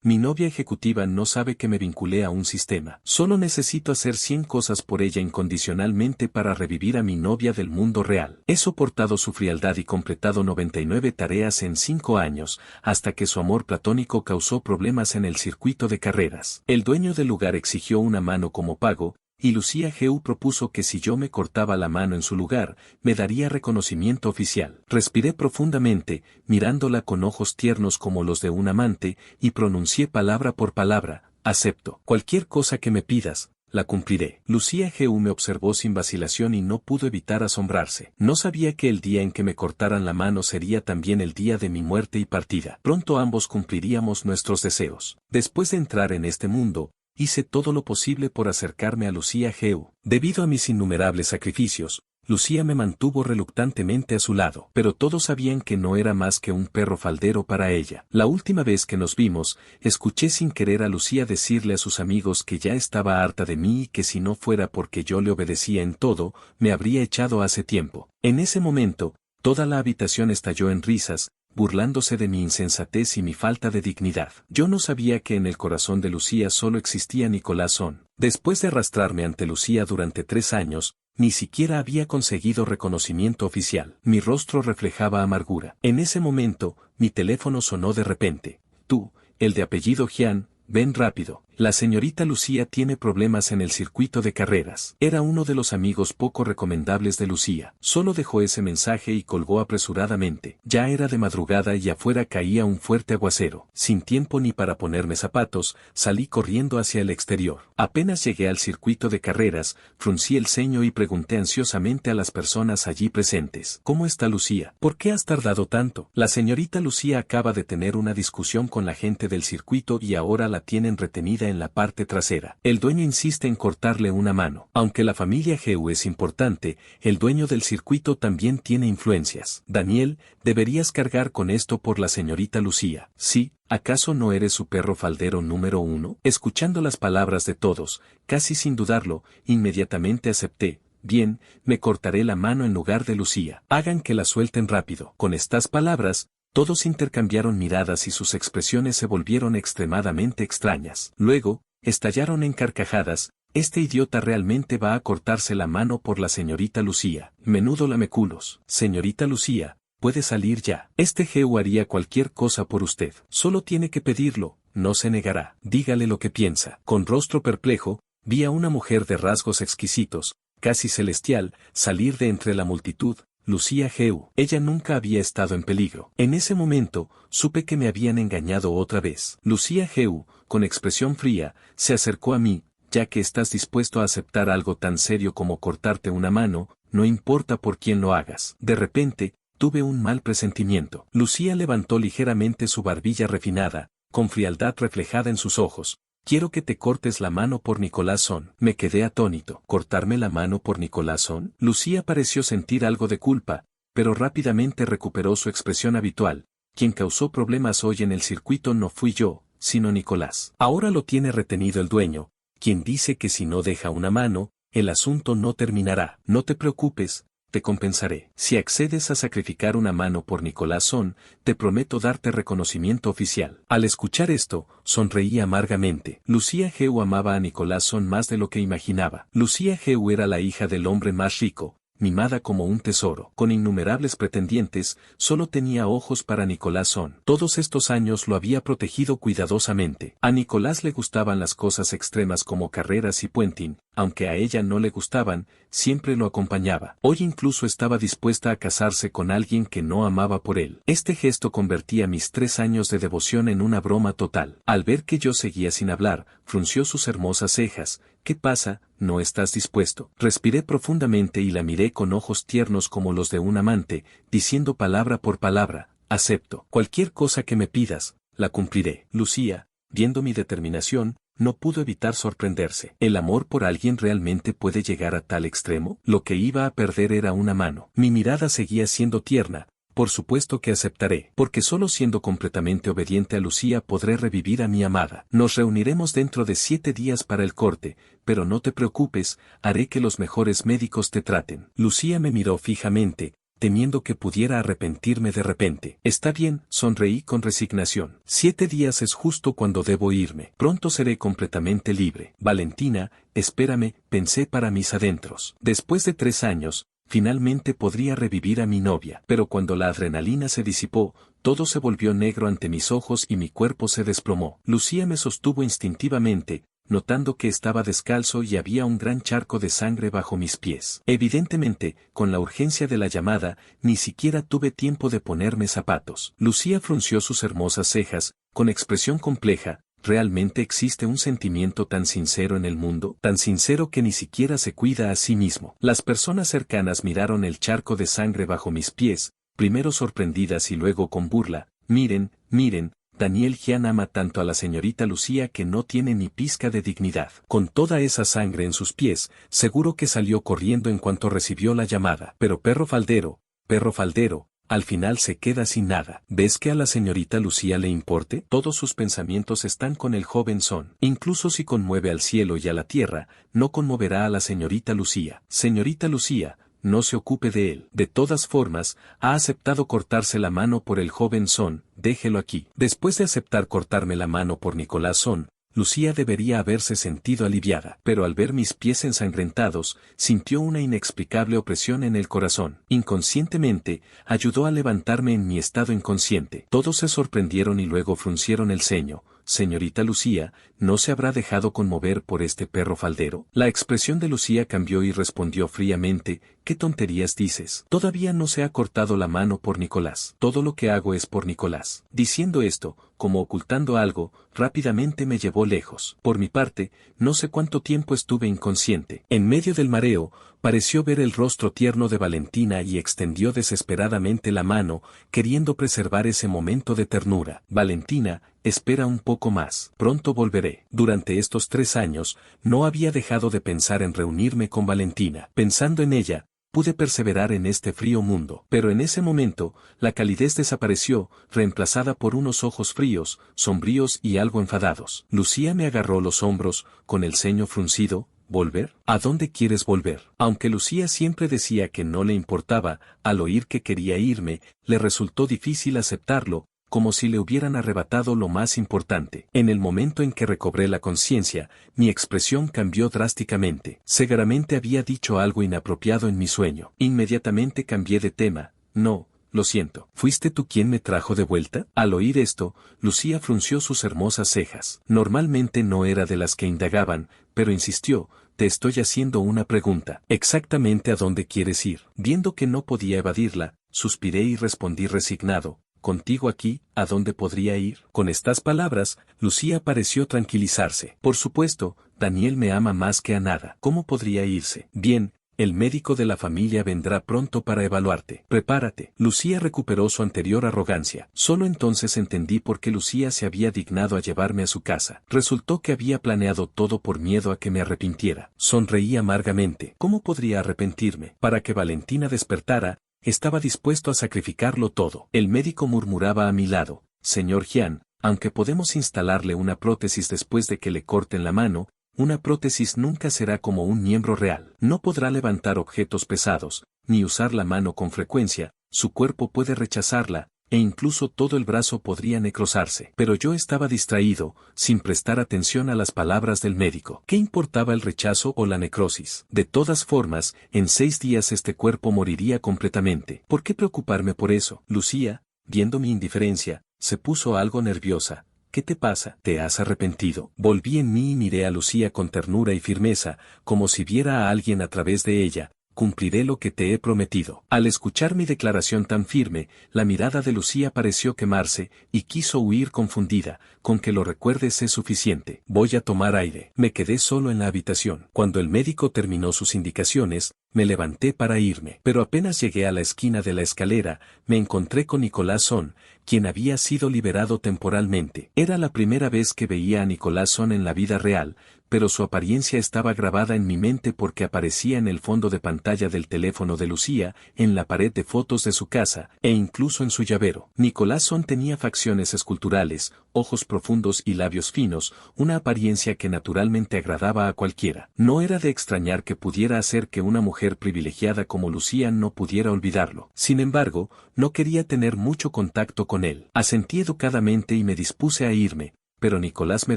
Mi novia ejecutiva no sabe que me vinculé a un sistema. Solo necesito hacer 100 cosas por ella incondicionalmente para revivir a mi novia del mundo real. He soportado su frialdad y completado 99 tareas en 5 años, hasta que su amor platónico causó problemas en el circuito de carreras. El dueño del lugar exigió una mano como pago, y Lucía G.U. propuso que si yo me cortaba la mano en su lugar, me daría reconocimiento oficial. Respiré profundamente, mirándola con ojos tiernos como los de un amante, y pronuncié palabra por palabra: acepto. Cualquier cosa que me pidas, la cumpliré. Lucía G.U. me observó sin vacilación y no pudo evitar asombrarse. No sabía que el día en que me cortaran la mano sería también el día de mi muerte y partida. Pronto ambos cumpliríamos nuestros deseos. Después de entrar en este mundo, hice todo lo posible por acercarme a Lucía G.U. Debido a mis innumerables sacrificios, Lucía me mantuvo reluctantemente a su lado, pero todos sabían que no era más que un perro faldero para ella. La última vez que nos vimos, escuché sin querer a Lucía decirle a sus amigos que ya estaba harta de mí y que si no fuera porque yo le obedecía en todo, me habría echado hace tiempo. En ese momento, toda la habitación estalló en risas, burlándose de mi insensatez y mi falta de dignidad. Yo no sabía que en el corazón de Lucía solo existía Nicolás Son. Después de arrastrarme ante Lucía durante 3 años, ni siquiera había conseguido reconocimiento oficial. Mi rostro reflejaba amargura. En ese momento, mi teléfono sonó de repente. Tú, el de apellido Jian, ven rápido. La señorita Lucía tiene problemas en el circuito de carreras. Era uno de los amigos poco recomendables de Lucía. Solo dejó ese mensaje y colgó apresuradamente. Ya era de madrugada y afuera caía un fuerte aguacero. Sin tiempo ni para ponerme zapatos, salí corriendo hacia el exterior. Apenas llegué al circuito de carreras, fruncí el ceño y pregunté ansiosamente a las personas allí presentes: ¿Cómo está Lucía? ¿Por qué has tardado tanto? La señorita Lucía acaba de tener una discusión con la gente del circuito y ahora la tienen retenida en la parte trasera. El dueño insiste en cortarle una mano. Aunque la familia G.U. es importante, el dueño del circuito también tiene influencias. Daniel, deberías cargar con esto por la señorita Lucía. Sí, ¿acaso no eres su perro faldero número 1? Escuchando las palabras de todos, casi sin dudarlo, inmediatamente acepté. Bien, me cortaré la mano en lugar de Lucía. Hagan que la suelten rápido. Con estas palabras, todos intercambiaron miradas y sus expresiones se volvieron extremadamente extrañas. Luego, estallaron en carcajadas. Este idiota realmente va a cortarse la mano por la señorita Lucía. Menudo lameculos. Señorita Lucía, puede salir ya. Este G.U. haría cualquier cosa por usted. Solo tiene que pedirlo, no se negará. Dígale lo que piensa. Con rostro perplejo, vi a una mujer de rasgos exquisitos, casi celestial, salir de entre la multitud. Lucía G.U. Ella nunca había estado en peligro. En ese momento, supe que me habían engañado otra vez. Lucía G.U., con expresión fría, se acercó a mí. Ya que estás dispuesto a aceptar algo tan serio como cortarte una mano, no importa por quién lo hagas. De repente, tuve un mal presentimiento. Lucía levantó ligeramente su barbilla refinada, con frialdad reflejada en sus ojos. Quiero que te cortes la mano por Nicolás Son. Me quedé atónito. ¿Cortarme la mano por Nicolás Son? Lucía pareció sentir algo de culpa, pero rápidamente recuperó su expresión habitual. Quien causó problemas hoy en el circuito no fui yo, sino Nicolás. Ahora lo tiene retenido el dueño, quien dice que si no deja una mano, el asunto no terminará. No te preocupes, te compensaré. Si accedes a sacrificar una mano por Nicolás Son, te prometo darte reconocimiento oficial. Al escuchar esto, sonreí amargamente. Lucía G.U. amaba a Nicolás Son más de lo que imaginaba. Lucía G.U. era la hija del hombre más rico, mimada como un tesoro. Con innumerables pretendientes, solo tenía ojos para Nicolás Son. Todos estos años lo había protegido cuidadosamente. A Nicolás le gustaban las cosas extremas como carreras y puenting, aunque a ella no le gustaban, siempre lo acompañaba. Hoy incluso estaba dispuesta a casarse con alguien que no amaba por él. Este gesto convertía mis 3 años de devoción en una broma total. Al ver que yo seguía sin hablar, frunció sus hermosas cejas. ¿Qué pasa? ¿No estás dispuesto? Respiré profundamente y la miré con ojos tiernos como los de un amante, diciendo palabra por palabra: acepto. Cualquier cosa que me pidas, la cumpliré. Lucía, viendo mi determinación, no pudo evitar sorprenderse. ¿El amor por alguien realmente puede llegar a tal extremo? Lo que iba a perder era una mano. Mi mirada seguía siendo tierna. Por supuesto que aceptaré, porque solo siendo completamente obediente a Lucía podré revivir a mi amada. Nos reuniremos dentro de 7 días para el corte, pero no te preocupes, haré que los mejores médicos te traten. Lucía me miró fijamente. temiendo que pudiera arrepentirme de repente. Está bien, sonreí con resignación. 7 días es justo cuando debo irme. Pronto seré completamente libre. Valentina, espérame, pensé para mis adentros. Después de 3 años, finalmente podría revivir a mi novia. Pero cuando la adrenalina se disipó, todo se volvió negro ante mis ojos y mi cuerpo se desplomó. Lucía me sostuvo instintivamente, notando que estaba descalzo y había un gran charco de sangre bajo mis pies. Evidentemente, con la urgencia de la llamada, ni siquiera tuve tiempo de ponerme zapatos. Lucía frunció sus hermosas cejas, con expresión compleja. ¿Realmente existe un sentimiento tan sincero en el mundo? Tan sincero que ni siquiera se cuida a sí mismo. Las personas cercanas miraron el charco de sangre bajo mis pies, primero sorprendidas y luego con burla. Miren, miren, Daniel Gian ama tanto a la señorita Lucía que no tiene ni pizca de dignidad. Con toda esa sangre en sus pies, seguro que salió corriendo en cuanto recibió la llamada. Pero perro faldero, al final se queda sin nada. ¿Ves que a la señorita Lucía le importe? Todos sus pensamientos están con el joven Son. Incluso si conmueve al cielo y a la tierra, no conmoverá a la señorita Lucía. Señorita Lucía, no se ocupe de él. De todas formas, ha aceptado cortarse la mano por el joven Son, déjelo aquí. Después de aceptar cortarme la mano por Nicolás Son, Lucía debería haberse sentido aliviada, pero al ver mis pies ensangrentados, sintió una inexplicable opresión en el corazón. Inconscientemente, ayudó a levantarme en mi estado inconsciente. Todos se sorprendieron y luego fruncieron el ceño. Señorita Lucía, ¿no se habrá dejado conmover por este perro faldero? La expresión de Lucía cambió y respondió fríamente, ¿qué tonterías dices? Todavía no se ha cortado la mano por Nicolás. Todo lo que hago es por Nicolás. Diciendo esto, como ocultando algo, rápidamente me llevó lejos. Por mi parte, no sé cuánto tiempo estuve inconsciente. En medio del mareo, pareció ver el rostro tierno de Valentina y extendió desesperadamente la mano, queriendo preservar ese momento de ternura. Valentina, espera un poco más. Pronto volveré. Durante estos 3 años, no había dejado de pensar en reunirme con Valentina. Pensando en ella, pude perseverar en este frío mundo. Pero en ese momento, la calidez desapareció, reemplazada por unos ojos fríos, sombríos y algo enfadados. Lucía me agarró los hombros, con el ceño fruncido. ¿Volver? ¿A dónde quieres volver? Aunque Lucía siempre decía que no le importaba, al oír que quería irme, le resultó difícil aceptarlo, como si le hubieran arrebatado lo más importante. En el momento en que recobré la conciencia, mi expresión cambió drásticamente. Seguramente había dicho algo inapropiado en mi sueño. Inmediatamente cambié de tema. No, lo siento. ¿Fuiste tú quien me trajo de vuelta? Al oír esto, Lucía frunció sus hermosas cejas. Normalmente no era de las que indagaban, pero insistió. Te estoy haciendo una pregunta. ¿Exactamente a dónde quieres ir? Viendo que no podía evadirla, suspiré y respondí resignado. Contigo aquí, ¿a dónde podría ir? Con estas palabras, Lucía pareció tranquilizarse. Por supuesto, Daniel me ama más que a nada. ¿Cómo podría irse? Bien, el médico de la familia vendrá pronto para evaluarte. Prepárate. Lucía recuperó su anterior arrogancia. Solo entonces entendí por qué Lucía se había dignado a llevarme a su casa. Resultó que había planeado todo por miedo a que me arrepintiera. Sonreí amargamente. ¿Cómo podría arrepentirme? Para que Valentina despertara, estaba dispuesto a sacrificarlo todo. El médico murmuraba a mi lado, señor Gian, aunque podemos instalarle una prótesis después de que le corten la mano, una prótesis nunca será como un miembro real. No podrá levantar objetos pesados, ni usar la mano con frecuencia, su cuerpo puede rechazarla, e incluso todo el brazo podría necrosarse. Pero yo estaba distraído, sin prestar atención a las palabras del médico. ¿Qué importaba el rechazo o la necrosis? De todas formas, en 6 días este cuerpo moriría completamente. ¿Por qué preocuparme por eso? Lucía, viendo mi indiferencia, se puso algo nerviosa. ¿Qué te pasa? ¿Te has arrepentido? Volví en mí y miré a Lucía con ternura y firmeza, como si viera a alguien a través de ella. Cumpliré lo que te he prometido. Al escuchar mi declaración tan firme, la mirada de Lucía pareció quemarse, y quiso huir confundida. Con que lo recuerdes es suficiente. Voy a tomar aire. Me quedé solo en la habitación. Cuando el médico terminó sus indicaciones, me levanté para irme. Pero apenas llegué a la esquina de la escalera, me encontré con Nicolás Son, quien había sido liberado temporalmente. Era la primera vez que veía a Nicolás Son en la vida real, pero su apariencia estaba grabada en mi mente porque aparecía en el fondo de pantalla del teléfono de Lucía, en la pared de fotos de su casa, e incluso en su llavero. Nicolás Son tenía facciones esculturales, ojos profundos y labios finos, una apariencia que naturalmente agradaba a cualquiera. No era de extrañar que pudiera hacer que una mujer privilegiada como Lucía no pudiera olvidarlo. Sin embargo, no quería tener mucho contacto con él. Asentí educadamente y me dispuse a irme, pero Nicolás me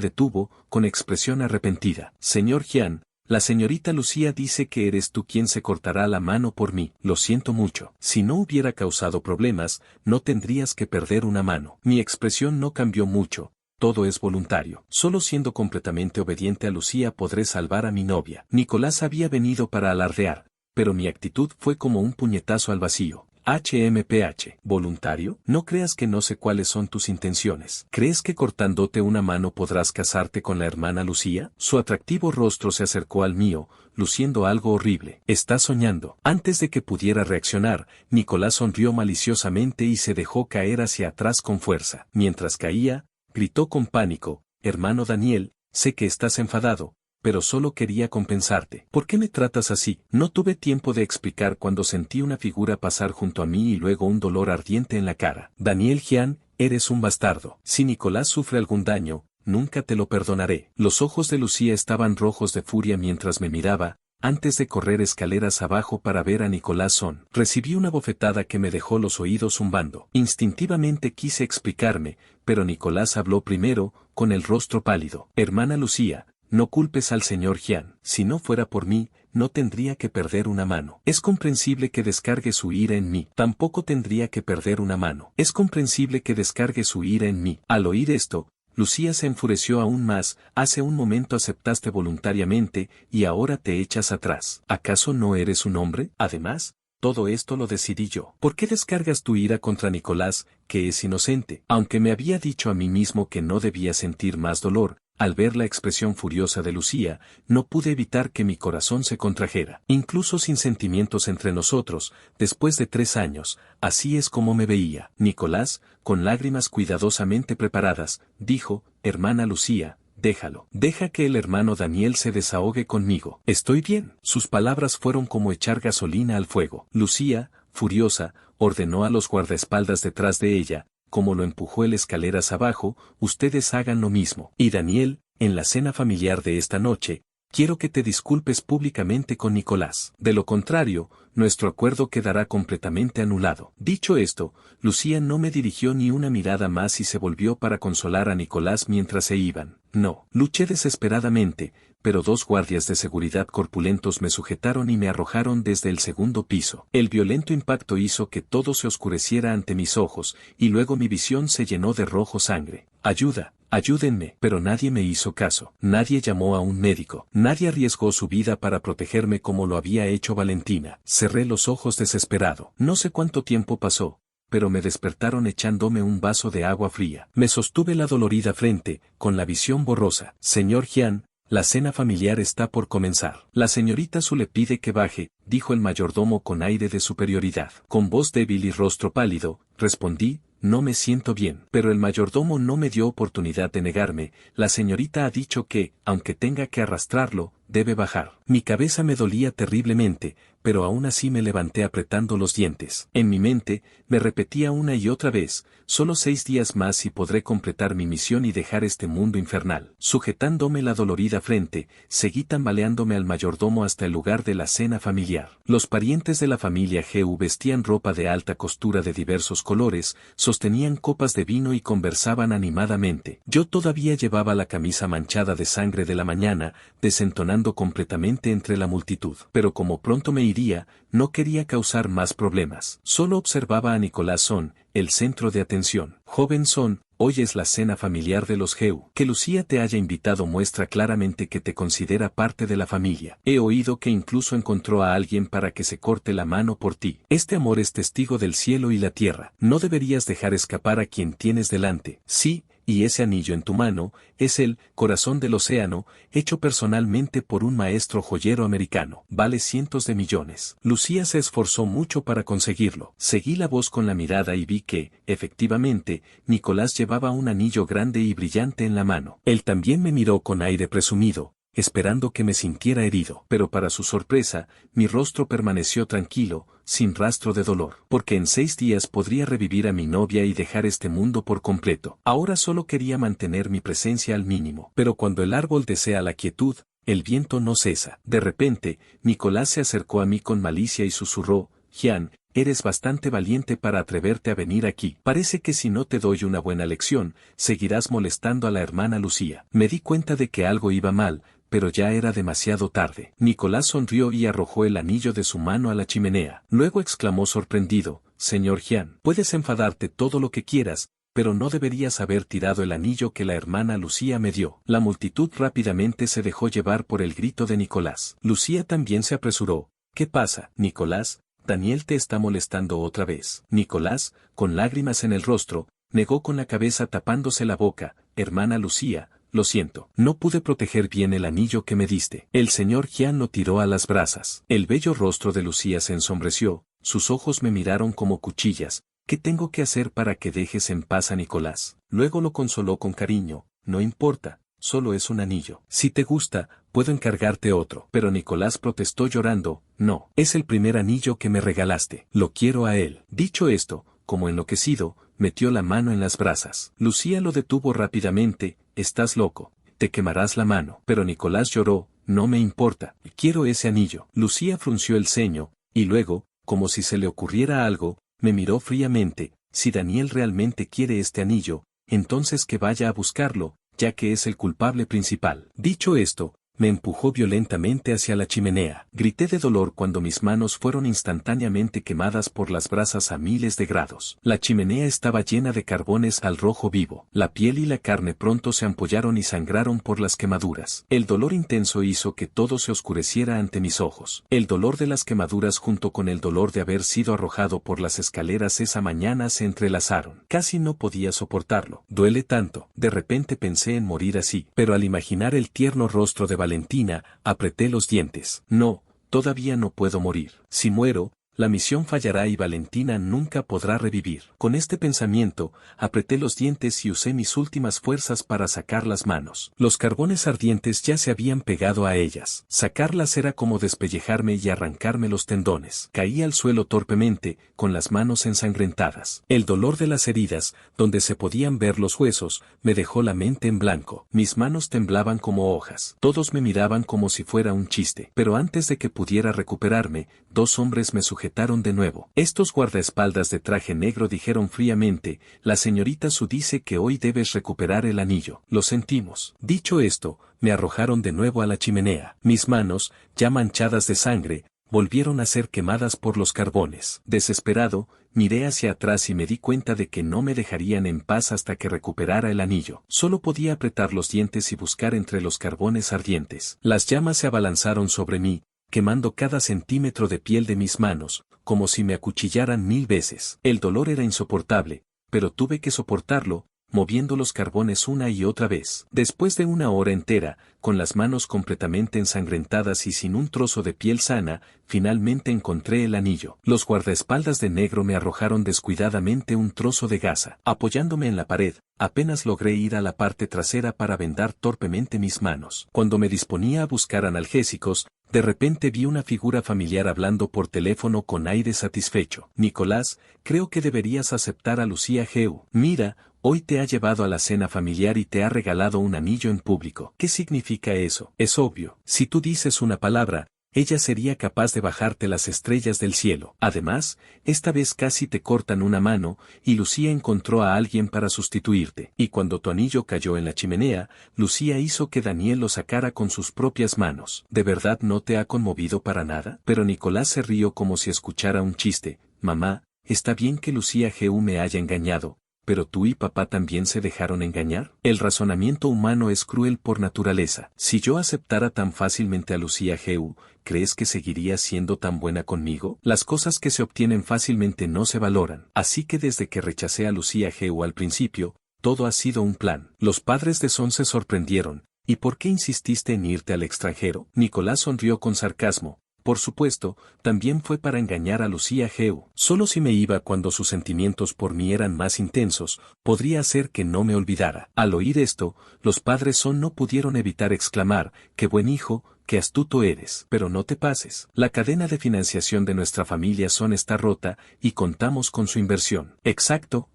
detuvo, con expresión arrepentida. Señor Jian, la señorita Lucía dice que eres tú quien se cortará la mano por mí. Lo siento mucho. Si no hubiera causado problemas, no tendrías que perder una mano. Mi expresión no cambió mucho. Todo es voluntario. Solo siendo completamente obediente a Lucía podré salvar a mi novia. Nicolás había venido para alardear, pero mi actitud fue como un puñetazo al vacío. HMPH. ¿Voluntario? No creas que no sé cuáles son tus intenciones. ¿Crees que cortándote una mano podrás casarte con la hermana Lucía? Su atractivo rostro se acercó al mío, luciendo algo horrible. ¿Estás soñando? Antes de que pudiera reaccionar, Nicolás sonrió maliciosamente y se dejó caer hacia atrás con fuerza. Mientras caía, gritó con pánico: hermano Daniel, sé que estás enfadado, pero solo quería compensarte. ¿Por qué me tratas así? No tuve tiempo de explicar cuando sentí una figura pasar junto a mí y luego un dolor ardiente en la cara. Daniel Jian, eres un bastardo. Si Nicolás sufre algún daño, nunca te lo perdonaré. Los ojos de Lucía estaban rojos de furia mientras me miraba, antes de correr escaleras abajo para ver a Nicolás Son. Recibí una bofetada que me dejó los oídos zumbando. Instintivamente quise explicarme, pero Nicolás habló primero, con el rostro pálido. Hermana Lucía, no culpes al señor Jian. Si no fuera por mí, no tendría que perder una mano. Es comprensible que descargue su ira en mí. Tampoco tendría que perder una mano. Es comprensible que descargue su ira en mí. Al oír esto, Lucía se enfureció aún más. Hace un momento aceptaste voluntariamente, y ahora te echas atrás. ¿Acaso no eres un hombre? Además, todo esto lo decidí yo. ¿Por qué descargas tu ira contra Nicolás, que es inocente? Aunque me había dicho a mí mismo que no debía sentir más dolor, al ver la expresión furiosa de Lucía, no pude evitar que mi corazón se contrajera. Incluso sin sentimientos entre nosotros, después de 3 años, así es como me veía. Nicolás, con lágrimas cuidadosamente preparadas, dijo: hermana Lucía, déjalo. Deja que el hermano Daniel se desahogue conmigo. Estoy bien. Sus palabras fueron como echar gasolina al fuego. Lucía, furiosa, ordenó a los guardaespaldas detrás de ella, como lo empujó el escaleras abajo: ustedes hagan lo mismo. Y Daniel, en la cena familiar de esta noche, quiero que te disculpes públicamente con Nicolás. De lo contrario, nuestro acuerdo quedará completamente anulado. Dicho esto, Lucía no me dirigió ni una mirada más y se volvió para consolar a Nicolás mientras se iban. No, luché desesperadamente, pero 2 guardias de seguridad corpulentos me sujetaron y me arrojaron desde el 2.º piso. El violento impacto hizo que todo se oscureciera ante mis ojos, y luego mi visión se llenó de rojo sangre. Ayuda, ayúdenme. Pero nadie me hizo caso. Nadie llamó a un médico. Nadie arriesgó su vida para protegerme como lo había hecho Valentina. Cerré los ojos desesperado. No sé cuánto tiempo pasó, pero me despertaron echándome un vaso de agua fría. Me sostuve la dolorida frente, con la visión borrosa. Señor Jian, la cena familiar está por comenzar. La señorita Su le pide que baje, dijo el mayordomo con aire de superioridad. Con voz débil y rostro pálido, respondí: no me siento bien. Pero el mayordomo no me dio oportunidad de negarme. La señorita ha dicho que, aunque tenga que arrastrarlo, debe bajar. Mi cabeza me dolía terriblemente, pero aún así me levanté apretando los dientes. En mi mente, me repetía una y otra vez: solo 6 días más y podré completar mi misión y dejar este mundo infernal. Sujetándome la dolorida frente, seguí tambaleándome al mayordomo hasta el lugar de la cena familiar. Los parientes de la familia Geu vestían ropa de alta costura de diversos colores, sostenían copas de vino y conversaban animadamente. Yo todavía llevaba la camisa manchada de sangre de la mañana, desentonando completamente entre la multitud. Pero como pronto me iría, no quería causar más problemas. Solo observaba a Nicolás Son, el centro de atención. Joven Son, hoy es la cena familiar de los Geu. Que Lucía te haya invitado muestra claramente que te considera parte de la familia. He oído que incluso encontró a alguien para que se corte la mano por ti. Este amor es testigo del cielo y la tierra. No deberías dejar escapar a quien tienes delante. Sí, y ese anillo en tu mano es el corazón del océano, hecho personalmente por un maestro joyero americano. Vale cientos de millones. Lucía se esforzó mucho para conseguirlo. Seguí la voz con la mirada y vi que, efectivamente, Nicolás llevaba un anillo grande y brillante en la mano. Él también me miró con aire presumido. esperando que me sintiera herido. Pero para su sorpresa, mi rostro permaneció tranquilo, sin rastro de dolor. Porque en 6 días podría revivir a mi novia y dejar este mundo por completo. Ahora solo quería mantener mi presencia al mínimo. Pero cuando el árbol desea la quietud, el viento no cesa. De repente, Nicolás se acercó a mí con malicia y susurró: Jian, eres bastante valiente para atreverte a venir aquí. Parece que si no te doy una buena lección, seguirás molestando a la hermana Lucía. Me di cuenta de que algo iba mal, pero ya era demasiado tarde. Nicolás sonrió y arrojó el anillo de su mano a la chimenea. Luego exclamó sorprendido: Señor Jian, puedes enfadarte todo lo que quieras, pero no deberías haber tirado el anillo que la hermana Lucía me dio. La multitud rápidamente se dejó llevar por el grito de Nicolás. Lucía también se apresuró. ¿Qué pasa, Nicolás? Daniel te está molestando otra vez. Nicolás, con lágrimas en el rostro, negó con la cabeza tapándose la boca: Hermana Lucía, lo siento, no pude proteger bien el anillo que me diste. El señor Jian lo tiró a las brasas. El bello rostro de Lucía se ensombreció, sus ojos me miraron como cuchillas. ¿Qué tengo que hacer para que dejes en paz a Nicolás? Luego lo consoló con cariño: no importa, solo es un anillo. Si te gusta, puedo encargarte otro. Pero Nicolás protestó llorando: no, es el primer anillo que me regalaste. Lo quiero a él. Dicho esto, como enloquecido, metió la mano en las brasas. Lucía lo detuvo rápidamente: estás loco, te quemarás la mano. Pero Nicolás lloró: no me importa, quiero ese anillo. Lucía frunció el ceño, y luego, como si se le ocurriera algo, me miró fríamente: si Daniel realmente quiere este anillo, entonces que vaya a buscarlo, ya que es el culpable principal. Dicho esto, me empujó violentamente hacia la chimenea. Grité de dolor cuando mis manos fueron instantáneamente quemadas por las brasas a miles de grados. La chimenea estaba llena de carbones al rojo vivo. La piel y la carne pronto se ampollaron y sangraron por las quemaduras. El dolor intenso hizo que todo se oscureciera ante mis ojos. El dolor de las quemaduras junto con el dolor de haber sido arrojado por las escaleras esa mañana se entrelazaron. Casi no podía soportarlo. Duele tanto. De repente pensé en morir así. Pero al imaginar el tierno rostro de Valentina, apreté los dientes. No, todavía no puedo morir. Si muero, la misión fallará y Valentina nunca podrá revivir. Con este pensamiento, apreté los dientes y usé mis últimas fuerzas para sacar las manos. Los carbones ardientes ya se habían pegado a ellas. Sacarlas era como despellejarme y arrancarme los tendones. Caí al suelo torpemente, con las manos ensangrentadas. El dolor de las heridas, donde se podían ver los huesos, me dejó la mente en blanco. Mis manos temblaban como hojas. Todos me miraban como si fuera un chiste. Pero antes de que pudiera recuperarme, 2 hombres me sujetaron de nuevo. Estos guardaespaldas de traje negro dijeron fríamente: la señorita Su dice que hoy debes recuperar el anillo. Lo sentimos. Dicho esto, me arrojaron de nuevo a la chimenea. Mis manos, ya manchadas de sangre, volvieron a ser quemadas por los carbones. Desesperado, miré hacia atrás y me di cuenta de que no me dejarían en paz hasta que recuperara el anillo. Solo podía apretar los dientes y buscar entre los carbones ardientes. Las llamas se abalanzaron sobre mí, quemando cada centímetro de piel de mis manos, como si me acuchillaran 1000 veces. El dolor era insoportable, pero tuve que soportarlo, moviendo los carbones una y otra vez. Después de 1 hora entera, con las manos completamente ensangrentadas y sin un trozo de piel sana, finalmente encontré el anillo. Los guardaespaldas de negro me arrojaron descuidadamente un trozo de gasa. Apoyándome en la pared, apenas logré ir a la parte trasera para vendar torpemente mis manos. Cuando me disponía a buscar analgésicos, de repente vi una figura familiar hablando por teléfono con aire satisfecho. Nicolás, creo que deberías aceptar a Lucía Geu. Mira, hoy te ha llevado a la cena familiar y te ha regalado un anillo en público. ¿Qué significa eso? Es obvio. Si tú dices una palabra, ella sería capaz de bajarte las estrellas del cielo. Además, esta vez casi te cortan una mano, y Lucía encontró a alguien para sustituirte. Y cuando tu anillo cayó en la chimenea, Lucía hizo que Daniel lo sacara con sus propias manos. ¿De verdad no te ha conmovido para nada? Pero Nicolás se rió como si escuchara un chiste. Mamá, está bien que Lucía Geu me haya engañado, ¿pero tú y papá también se dejaron engañar? El razonamiento humano es cruel por naturaleza. Si yo aceptara tan fácilmente a Lucía Geu, ¿crees que seguiría siendo tan buena conmigo? Las cosas que se obtienen fácilmente no se valoran. Así que desde que rechacé a Lucía Geu al principio, todo ha sido un plan. Los padres de Son se sorprendieron. ¿Y por qué insististe en irte al extranjero? Nicolás sonrió con sarcasmo. Por supuesto, también fue para engañar a Lucía Geu. Solo si me iba cuando sus sentimientos por mí eran más intensos, podría hacer que no me olvidara. Al oír esto, los padres Son no pudieron evitar exclamar: ¡qué buen hijo! ¡Qué astuto eres! Pero no te pases. La cadena de financiación de nuestra familia Son está rota, y contamos con su inversión. Exacto.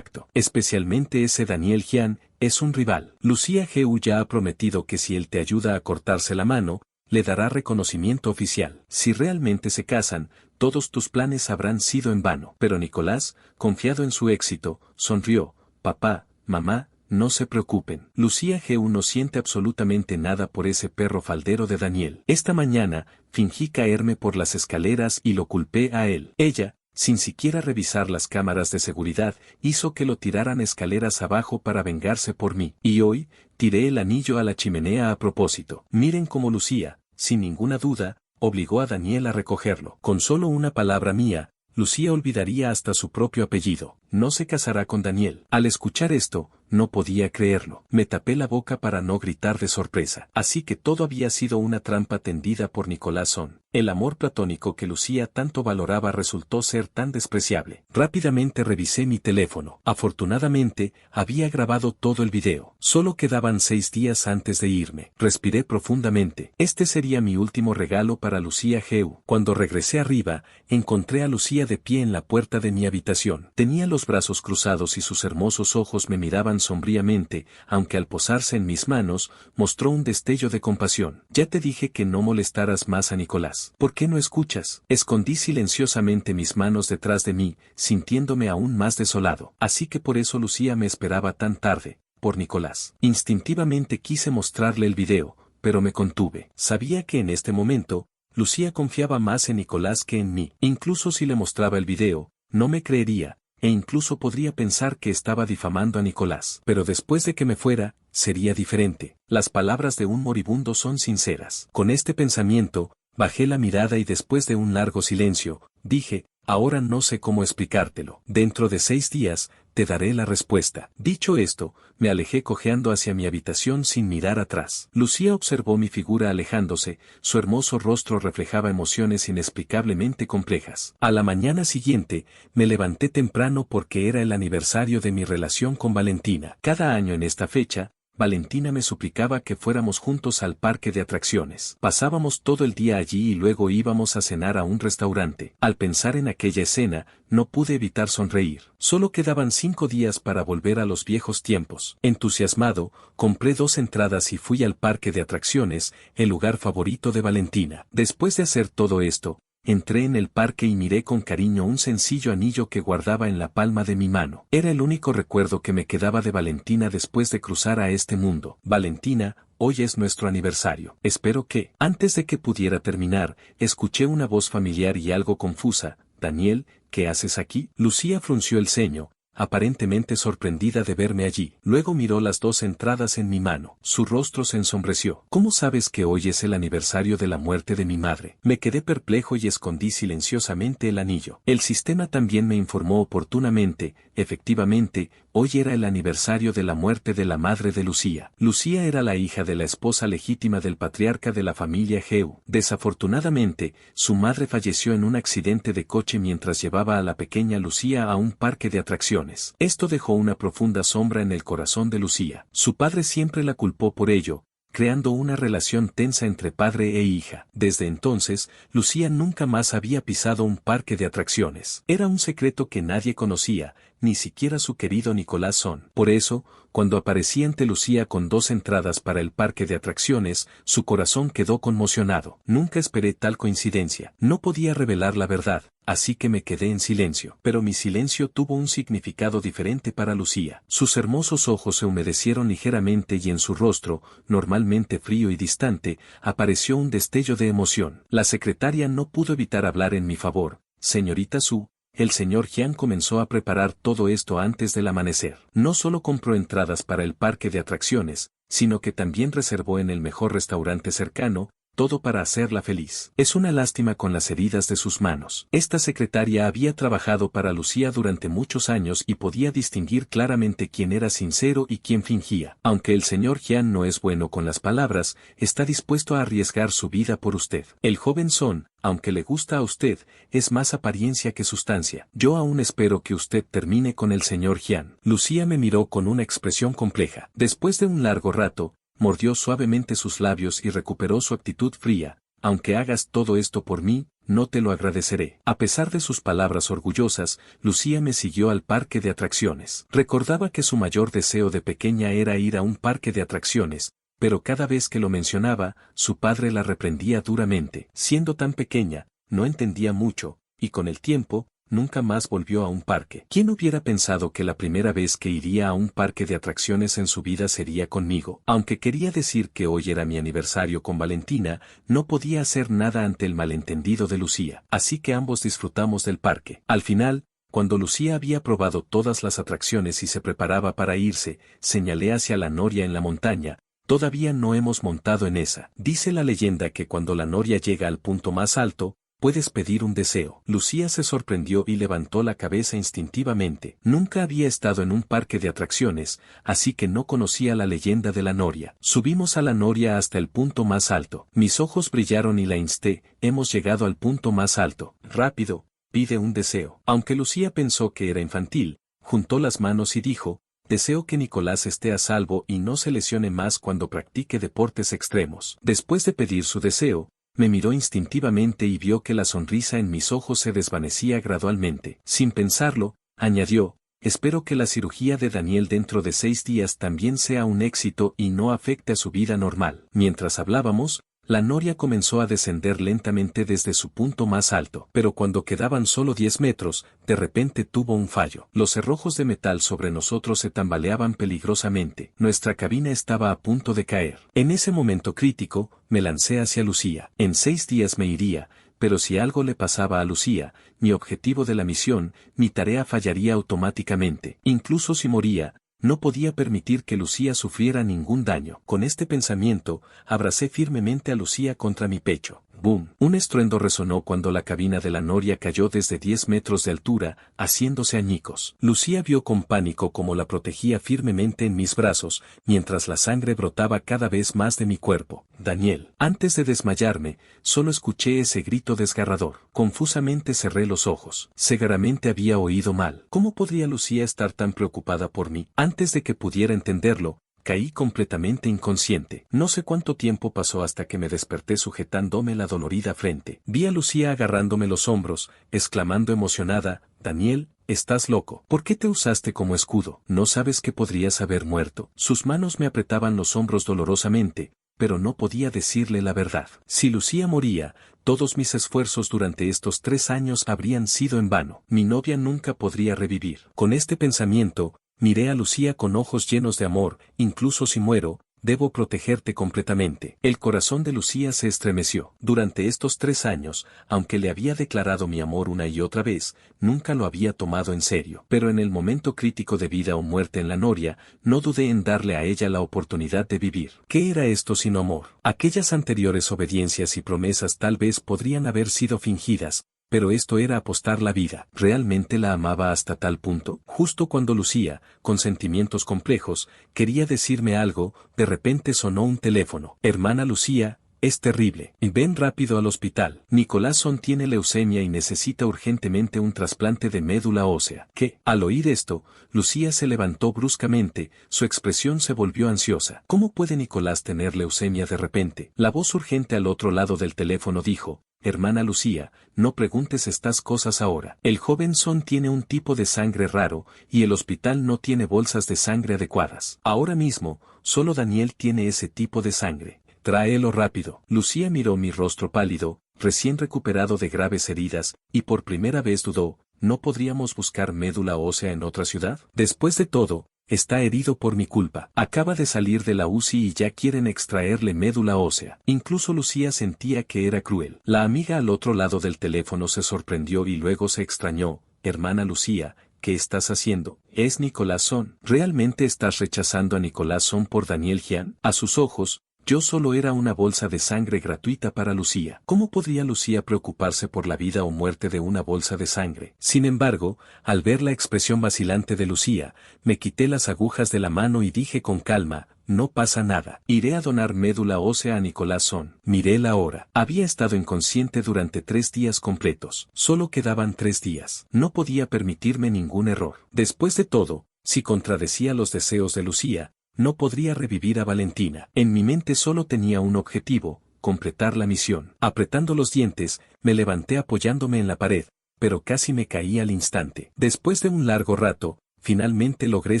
Especialmente ese Daniel Jian, es un rival. Lucía Geu ya ha prometido que si él te ayuda a cortarse la mano, le dará reconocimiento oficial. Si realmente se casan, todos tus planes habrán sido en vano. Pero Nicolás, confiado en su éxito, sonrió: papá, mamá, no se preocupen. Lucía Geu no siente absolutamente nada por ese perro faldero de Daniel. Esta mañana, fingí caerme por las escaleras y lo culpé a él. Ella, sin siquiera revisar las cámaras de seguridad, hizo que lo tiraran escaleras abajo para vengarse por mí. Y hoy, tiré el anillo a la chimenea a propósito. Miren cómo Lucía, sin ninguna duda, obligó a Daniel a recogerlo. Con solo una palabra mía, Lucía olvidaría hasta su propio apellido. No se casará con Daniel. Al escuchar esto, no podía creerlo. Me tapé la boca para no gritar de sorpresa. Así que todo había sido una trampa tendida por Nicolás Son. El amor platónico que Lucía tanto valoraba resultó ser tan despreciable. Rápidamente revisé mi teléfono. Afortunadamente, había grabado todo el video. Solo quedaban 6 días antes de irme. Respiré profundamente. Este sería mi último regalo para Lucía Geu. Cuando regresé arriba, encontré a Lucía de pie en la puerta de mi habitación. Tenía los brazos cruzados y sus hermosos ojos me miraban sombríamente, aunque al posarse en mis manos, mostró un destello de compasión. Ya te dije que no molestaras más a Nicolás. ¿Por qué no escuchas? Escondí silenciosamente mis manos detrás de mí, sintiéndome aún más desolado. Así que por eso Lucía me esperaba tan tarde, por Nicolás. Instintivamente quise mostrarle el video, pero me contuve. Sabía que en este momento, Lucía confiaba más en Nicolás que en mí. Incluso si le mostraba el video, no me creería, e incluso podría pensar que estaba difamando a Nicolás. Pero después de que me fuera, sería diferente. Las palabras de un moribundo son sinceras. Con este pensamiento, bajé la mirada y después de un largo silencio, dije: ahora no sé cómo explicártelo. Dentro de 6 días, te daré la respuesta. Dicho esto, me alejé cojeando hacia mi habitación sin mirar atrás. Lucía observó mi figura alejándose, su hermoso rostro reflejaba emociones inexplicablemente complejas. A la mañana siguiente, me levanté temprano porque era el aniversario de mi relación con Valentina. Cada año en esta fecha, Valentina me suplicaba que fuéramos juntos al parque de atracciones. Pasábamos todo el día allí y luego íbamos a cenar a un restaurante. Al pensar en aquella escena, no pude evitar sonreír. Solo quedaban 5 días para volver a los viejos tiempos. Entusiasmado, compré 2 entradas y fui al parque de atracciones, el lugar favorito de Valentina. Después de hacer todo esto, entré en el parque y miré con cariño un sencillo anillo que guardaba en la palma de mi mano. Era el único recuerdo que me quedaba de Valentina después de cruzar a este mundo. Valentina, hoy es nuestro aniversario. Espero que, antes de que pudiera terminar, escuché una voz familiar y algo confusa: Daniel, ¿qué haces aquí? Lucía frunció el ceño, aparentemente sorprendida de verme allí. Luego miró las 2 entradas en mi mano. Su rostro se ensombreció. ¿Cómo sabes que hoy es el aniversario de la muerte de mi madre? Me quedé perplejo y escondí silenciosamente el anillo. El sistema también me informó oportunamente: efectivamente, hoy era el aniversario de la muerte de la madre de Lucía. Lucía era la hija de la esposa legítima del patriarca de la familia Geu. Desafortunadamente, su madre falleció en un accidente de coche mientras llevaba a la pequeña Lucía a un parque de atracciones. Esto dejó una profunda sombra en el corazón de Lucía. Su padre siempre la culpó por ello, creando una relación tensa entre padre e hija. Desde entonces, Lucía nunca más había pisado un parque de atracciones. Era un secreto que nadie conocía, ni siquiera su querido Nicolás Son. Por eso, cuando aparecí ante Lucía con 2 entradas para el parque de atracciones, su corazón quedó conmocionado. Nunca esperé tal coincidencia. No podía revelar la verdad, así que me quedé en silencio. Pero mi silencio tuvo un significado diferente para Lucía. Sus hermosos ojos se humedecieron ligeramente y en su rostro, normalmente frío y distante, apareció un destello de emoción. La secretaria no pudo evitar hablar en mi favor: señorita Su, el señor Jian comenzó a preparar todo esto antes del amanecer. No solo compró entradas para el parque de atracciones, sino que también reservó en el mejor restaurante cercano, todo para hacerla feliz. Es una lástima con las heridas de sus manos. Esta secretaria había trabajado para Lucía durante muchos años y podía distinguir claramente quién era sincero y quién fingía. Aunque el señor Jian no es bueno con las palabras, está dispuesto a arriesgar su vida por usted. El joven Son, aunque le gusta a usted, es más apariencia que sustancia. Yo aún espero que usted termine con el señor Jian. Lucía me miró con una expresión compleja. Después de un largo rato, mordió suavemente sus labios y recuperó su actitud fría. Aunque hagas todo esto por mí, no te lo agradeceré. A pesar de sus palabras orgullosas, Lucía me siguió al parque de atracciones. Recordaba que su mayor deseo de pequeña era ir a un parque de atracciones, pero cada vez que lo mencionaba, su padre la reprendía duramente. Siendo tan pequeña, no entendía mucho, y con el tiempo, nunca más volvió a un parque. ¿Quién hubiera pensado que la primera vez que iría a un parque de atracciones en su vida sería conmigo? Aunque quería decir que hoy era mi aniversario con Valentina, no podía hacer nada ante el malentendido de Lucía. Así que ambos disfrutamos del parque. Al final, cuando Lucía había probado todas las atracciones y se preparaba para irse, señalé hacia la noria en la montaña. Todavía no hemos montado en esa. Dice la leyenda que cuando la noria llega al punto más alto, puedes pedir un deseo. Lucía se sorprendió y levantó la cabeza instintivamente. Nunca había estado en un parque de atracciones, así que no conocía la leyenda de la noria. Subimos a la noria hasta el punto más alto. Mis ojos brillaron y la insté. Hemos llegado al punto más alto. Rápido, pide un deseo. Aunque Lucía pensó que era infantil, juntó las manos y dijo: deseo que Nicolás esté a salvo y no se lesione más cuando practique deportes extremos. Después de pedir su deseo, me miró instintivamente y vio que la sonrisa en mis ojos se desvanecía gradualmente. Sin pensarlo, añadió: espero que la cirugía de Daniel dentro de 6 días también sea un éxito y no afecte a su vida normal. Mientras hablábamos, la noria comenzó a descender lentamente desde su punto más alto, pero cuando quedaban solo 10 metros, de repente tuvo un fallo. Los cerrojos de metal sobre nosotros se tambaleaban peligrosamente. Nuestra cabina estaba a punto de caer. En ese momento crítico, me lancé hacia Lucía. En 6 días me iría, pero si algo le pasaba a Lucía, mi objetivo de la misión, mi tarea fallaría automáticamente. Incluso si moría, no podía permitir que Lucía sufriera ningún daño. Con este pensamiento, abracé firmemente a Lucía contra mi pecho. ¡Bum! Un estruendo resonó cuando la cabina de la noria cayó desde 10 metros de altura, haciéndose añicos. Lucía vio con pánico cómo la protegía firmemente en mis brazos, mientras la sangre brotaba cada vez más de mi cuerpo. Daniel. Antes de desmayarme, solo escuché ese grito desgarrador. Confusamente cerré los ojos. Seguramente había oído mal. ¿Cómo podría Lucía estar tan preocupada por mí? Antes de que pudiera entenderlo, caí completamente inconsciente. No sé cuánto tiempo pasó hasta que me desperté sujetándome la dolorida frente. Vi a Lucía agarrándome los hombros, exclamando emocionada: Daniel, estás loco. ¿Por qué te usaste como escudo? ¿No sabes que podrías haber muerto? Sus manos me apretaban los hombros dolorosamente, pero no podía decirle la verdad. Si Lucía moría, todos mis esfuerzos durante estos 3 años habrían sido en vano. Mi novia nunca podría revivir. Con este pensamiento, miré a Lucía con ojos llenos de amor. Incluso si muero, debo protegerte completamente. El corazón de Lucía se estremeció. Durante estos 3 años, aunque le había declarado mi amor una y otra vez, nunca lo había tomado en serio. Pero en el momento crítico de vida o muerte en la noria, no dudé en darle a ella la oportunidad de vivir. ¿Qué era esto sino amor? Aquellas anteriores obediencias y promesas tal vez podrían haber sido fingidas, pero esto era apostar la vida. ¿Realmente la amaba hasta tal punto? Justo cuando Lucía, con sentimientos complejos, quería decirme algo, de repente sonó un teléfono. Hermana Lucía, es terrible. Ven rápido al hospital. Nicolás Son tiene leucemia y necesita urgentemente un trasplante de médula ósea. ¿Qué? Al oír esto, Lucía se levantó bruscamente, su expresión se volvió ansiosa. ¿Cómo puede Nicolás tener leucemia de repente? La voz urgente al otro lado del teléfono dijo: Hermana Lucía, no preguntes estas cosas ahora. El joven Son tiene un tipo de sangre raro, y el hospital no tiene bolsas de sangre adecuadas. Ahora mismo, solo Daniel tiene ese tipo de sangre. Tráelo rápido. Lucía miró mi rostro pálido, recién recuperado de graves heridas, y por primera vez dudó: ¿no podríamos buscar médula ósea en otra ciudad? Después de todo, está herido por mi culpa. Acaba de salir de la UCI y ya quieren extraerle médula ósea. Incluso Lucía sentía que era cruel. La amiga al otro lado del teléfono se sorprendió y luego se extrañó. Hermana Lucía, ¿qué estás haciendo? Es Nicolás Son. ¿Realmente estás rechazando a Nicolás Son por Daniel Jian? A sus ojos, Yo solo era una bolsa de sangre gratuita para Lucía. ¿Cómo podría Lucía preocuparse por la vida o muerte de una bolsa de sangre? Sin embargo, al ver la expresión vacilante de Lucía, me quité las agujas de la mano y dije con calma, no pasa nada. Iré a donar médula ósea a Nicolás Son. Miré la hora. Había estado inconsciente durante 3 días completos. Solo quedaban 3 días. No podía permitirme ningún error. Después de todo, si contradecía los deseos de Lucía, no podría revivir a Valentina. En mi mente solo tenía un objetivo, completar la misión. Apretando los dientes, me levanté apoyándome en la pared, pero casi me caí al instante. Después de un largo rato, finalmente logré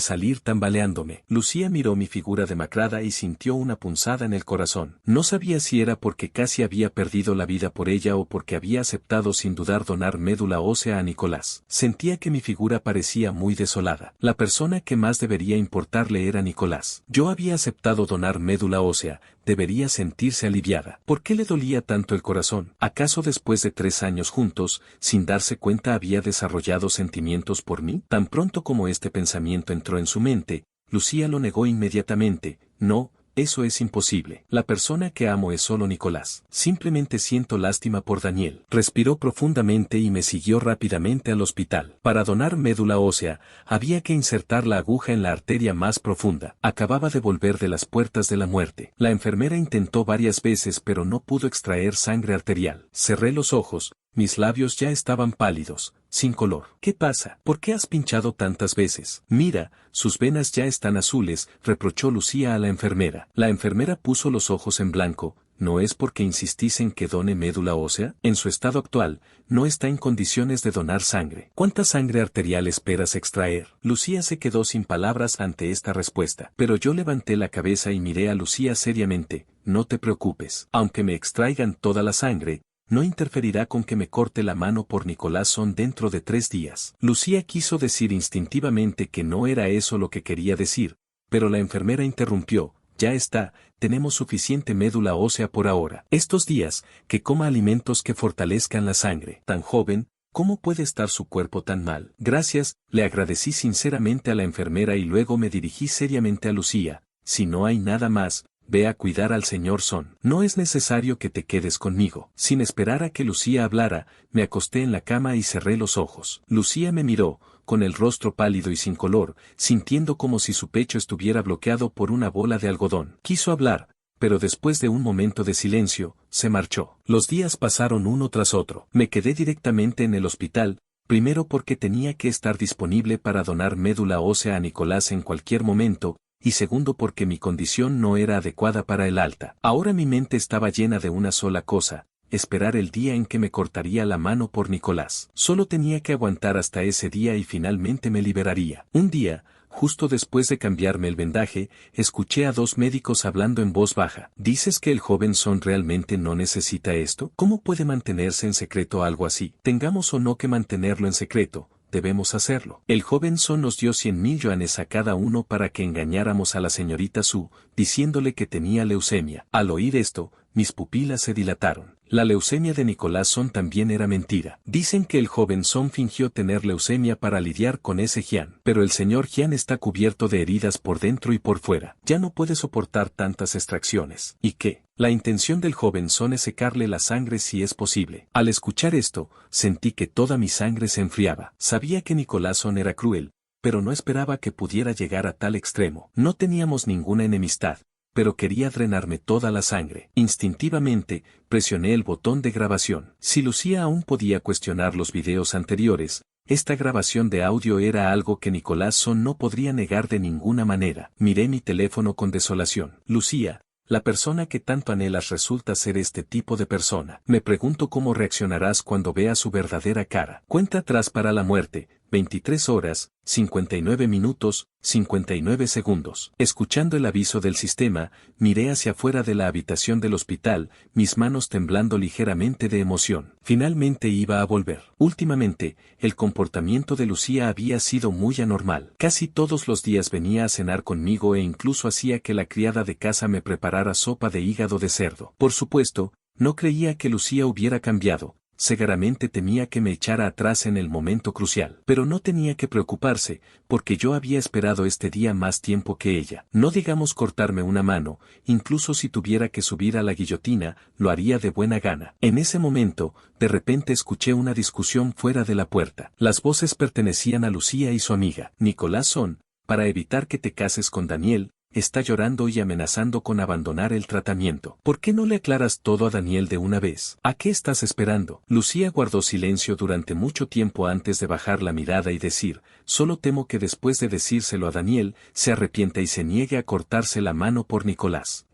salir tambaleándome. Lucía miró mi figura demacrada y sintió una punzada en el corazón. No sabía si era porque casi había perdido la vida por ella o porque había aceptado sin dudar donar médula ósea a Nicolás. Sentía que mi figura parecía muy desolada. La persona que más debería importarle era Nicolás. Yo había aceptado donar médula ósea, debería sentirse aliviada. ¿Por qué le dolía tanto el corazón? ¿Acaso después de 3 años juntos, sin darse cuenta había desarrollado sentimientos por mí? Tan pronto como este pensamiento entró en su mente, Lucía lo negó inmediatamente. No, eso es imposible. La persona que amo es solo Nicolás. Simplemente siento lástima por Daniel. Respiró profundamente y me siguió rápidamente al hospital. Para donar médula ósea, había que insertar la aguja en la arteria más profunda. Acababa de volver de las puertas de la muerte. La enfermera intentó varias veces pero no pudo extraer sangre arterial. Cerré los ojos. Mis labios ya estaban pálidos, sin color. ¿Qué pasa? ¿Por qué has pinchado tantas veces? Mira, sus venas ya están azules, reprochó Lucía a la enfermera. La enfermera puso los ojos en blanco. ¿No es porque insistís en que done médula ósea? En su estado actual, no está en condiciones de donar sangre. ¿Cuánta sangre arterial esperas extraer? Lucía se quedó sin palabras ante esta respuesta. Pero yo levanté la cabeza y miré a Lucía seriamente. No te preocupes. Aunque me extraigan toda la sangre, no interferirá con que me corte la mano por Nicolás Son dentro de 3 días. Lucía quiso decir instintivamente que no era eso lo que quería decir, pero la enfermera interrumpió. Ya está, tenemos suficiente médula ósea por ahora. Estos días, que coma alimentos que fortalezcan la sangre. Tan joven, ¿cómo puede estar su cuerpo tan mal? Gracias, le agradecí sinceramente a la enfermera y luego me dirigí seriamente a Lucía. Si no hay nada más, ve a cuidar al señor Son. No es necesario que te quedes conmigo. Sin esperar a que Lucía hablara, me acosté en la cama y cerré los ojos. Lucía me miró, con el rostro pálido y sin color, sintiendo como si su pecho estuviera bloqueado por una bola de algodón. Quiso hablar, pero después de un momento de silencio, se marchó. Los días pasaron uno tras otro. Me quedé directamente en el hospital, primero porque tenía que estar disponible para donar médula ósea a Nicolás en cualquier momento, y segundo porque mi condición no era adecuada para el alta. Ahora mi mente estaba llena de una sola cosa, esperar el día en que me cortaría la mano por Nicolás. Solo tenía que aguantar hasta ese día y finalmente me liberaría. Un día, justo después de cambiarme el vendaje, escuché a 2 médicos hablando en voz baja. ¿Dices que el joven Son realmente no necesita esto? ¿Cómo puede mantenerse en secreto algo así? Tengamos o no que mantenerlo en secreto, debemos hacerlo. El joven Son nos dio 100.000 yuanes a cada uno para que engañáramos a la señorita Su, diciéndole que tenía leucemia. Al oír esto, mis pupilas se dilataron. La leucemia de Nicolás Son también era mentira. Dicen que el joven Son fingió tener leucemia para lidiar con ese Jian. Pero el señor Jian está cubierto de heridas por dentro y por fuera. Ya no puede soportar tantas extracciones. ¿Y qué? La intención del joven Son es secarle la sangre si es posible. Al escuchar esto, sentí que toda mi sangre se enfriaba. Sabía que Nicolás Son era cruel, pero no esperaba que pudiera llegar a tal extremo. No teníamos ninguna enemistad, pero quería drenarme toda la sangre. Instintivamente, presioné el botón de grabación. Si Lucía aún podía cuestionar los videos anteriores, esta grabación de audio era algo que Nicolás Son no podría negar de ninguna manera. Miré mi teléfono con desolación. Lucía, la persona que tanto anhelas resulta ser este tipo de persona. Me pregunto cómo reaccionarás cuando veas su verdadera cara. Cuenta atrás para la muerte, 23 horas, 59 minutos, 59 segundos. Escuchando el aviso del sistema, miré hacia afuera de la habitación del hospital, mis manos temblando ligeramente de emoción. Finalmente iba a volver. Últimamente, el comportamiento de Lucía había sido muy anormal. Casi todos los días venía a cenar conmigo e incluso hacía que la criada de casa me preparara sopa de hígado de cerdo. Por supuesto, no creía que Lucía hubiera cambiado, seguramente temía que me echara atrás en el momento crucial. Pero no tenía que preocuparse, porque yo había esperado este día más tiempo que ella. No digamos cortarme una mano, incluso si tuviera que subir a la guillotina, lo haría de buena gana. En ese momento, de repente escuché una discusión fuera de la puerta. Las voces pertenecían a Lucía y su amiga. Nicolás Son, para evitar que te cases con Daniel, está llorando y amenazando con abandonar el tratamiento. ¿Por qué no le aclaras todo a Daniel de una vez? ¿A qué estás esperando? Lucía guardó silencio durante mucho tiempo antes de bajar la mirada y decir, solo temo que después de decírselo a Daniel, se arrepienta y se niegue a cortarse la mano por Nicolás.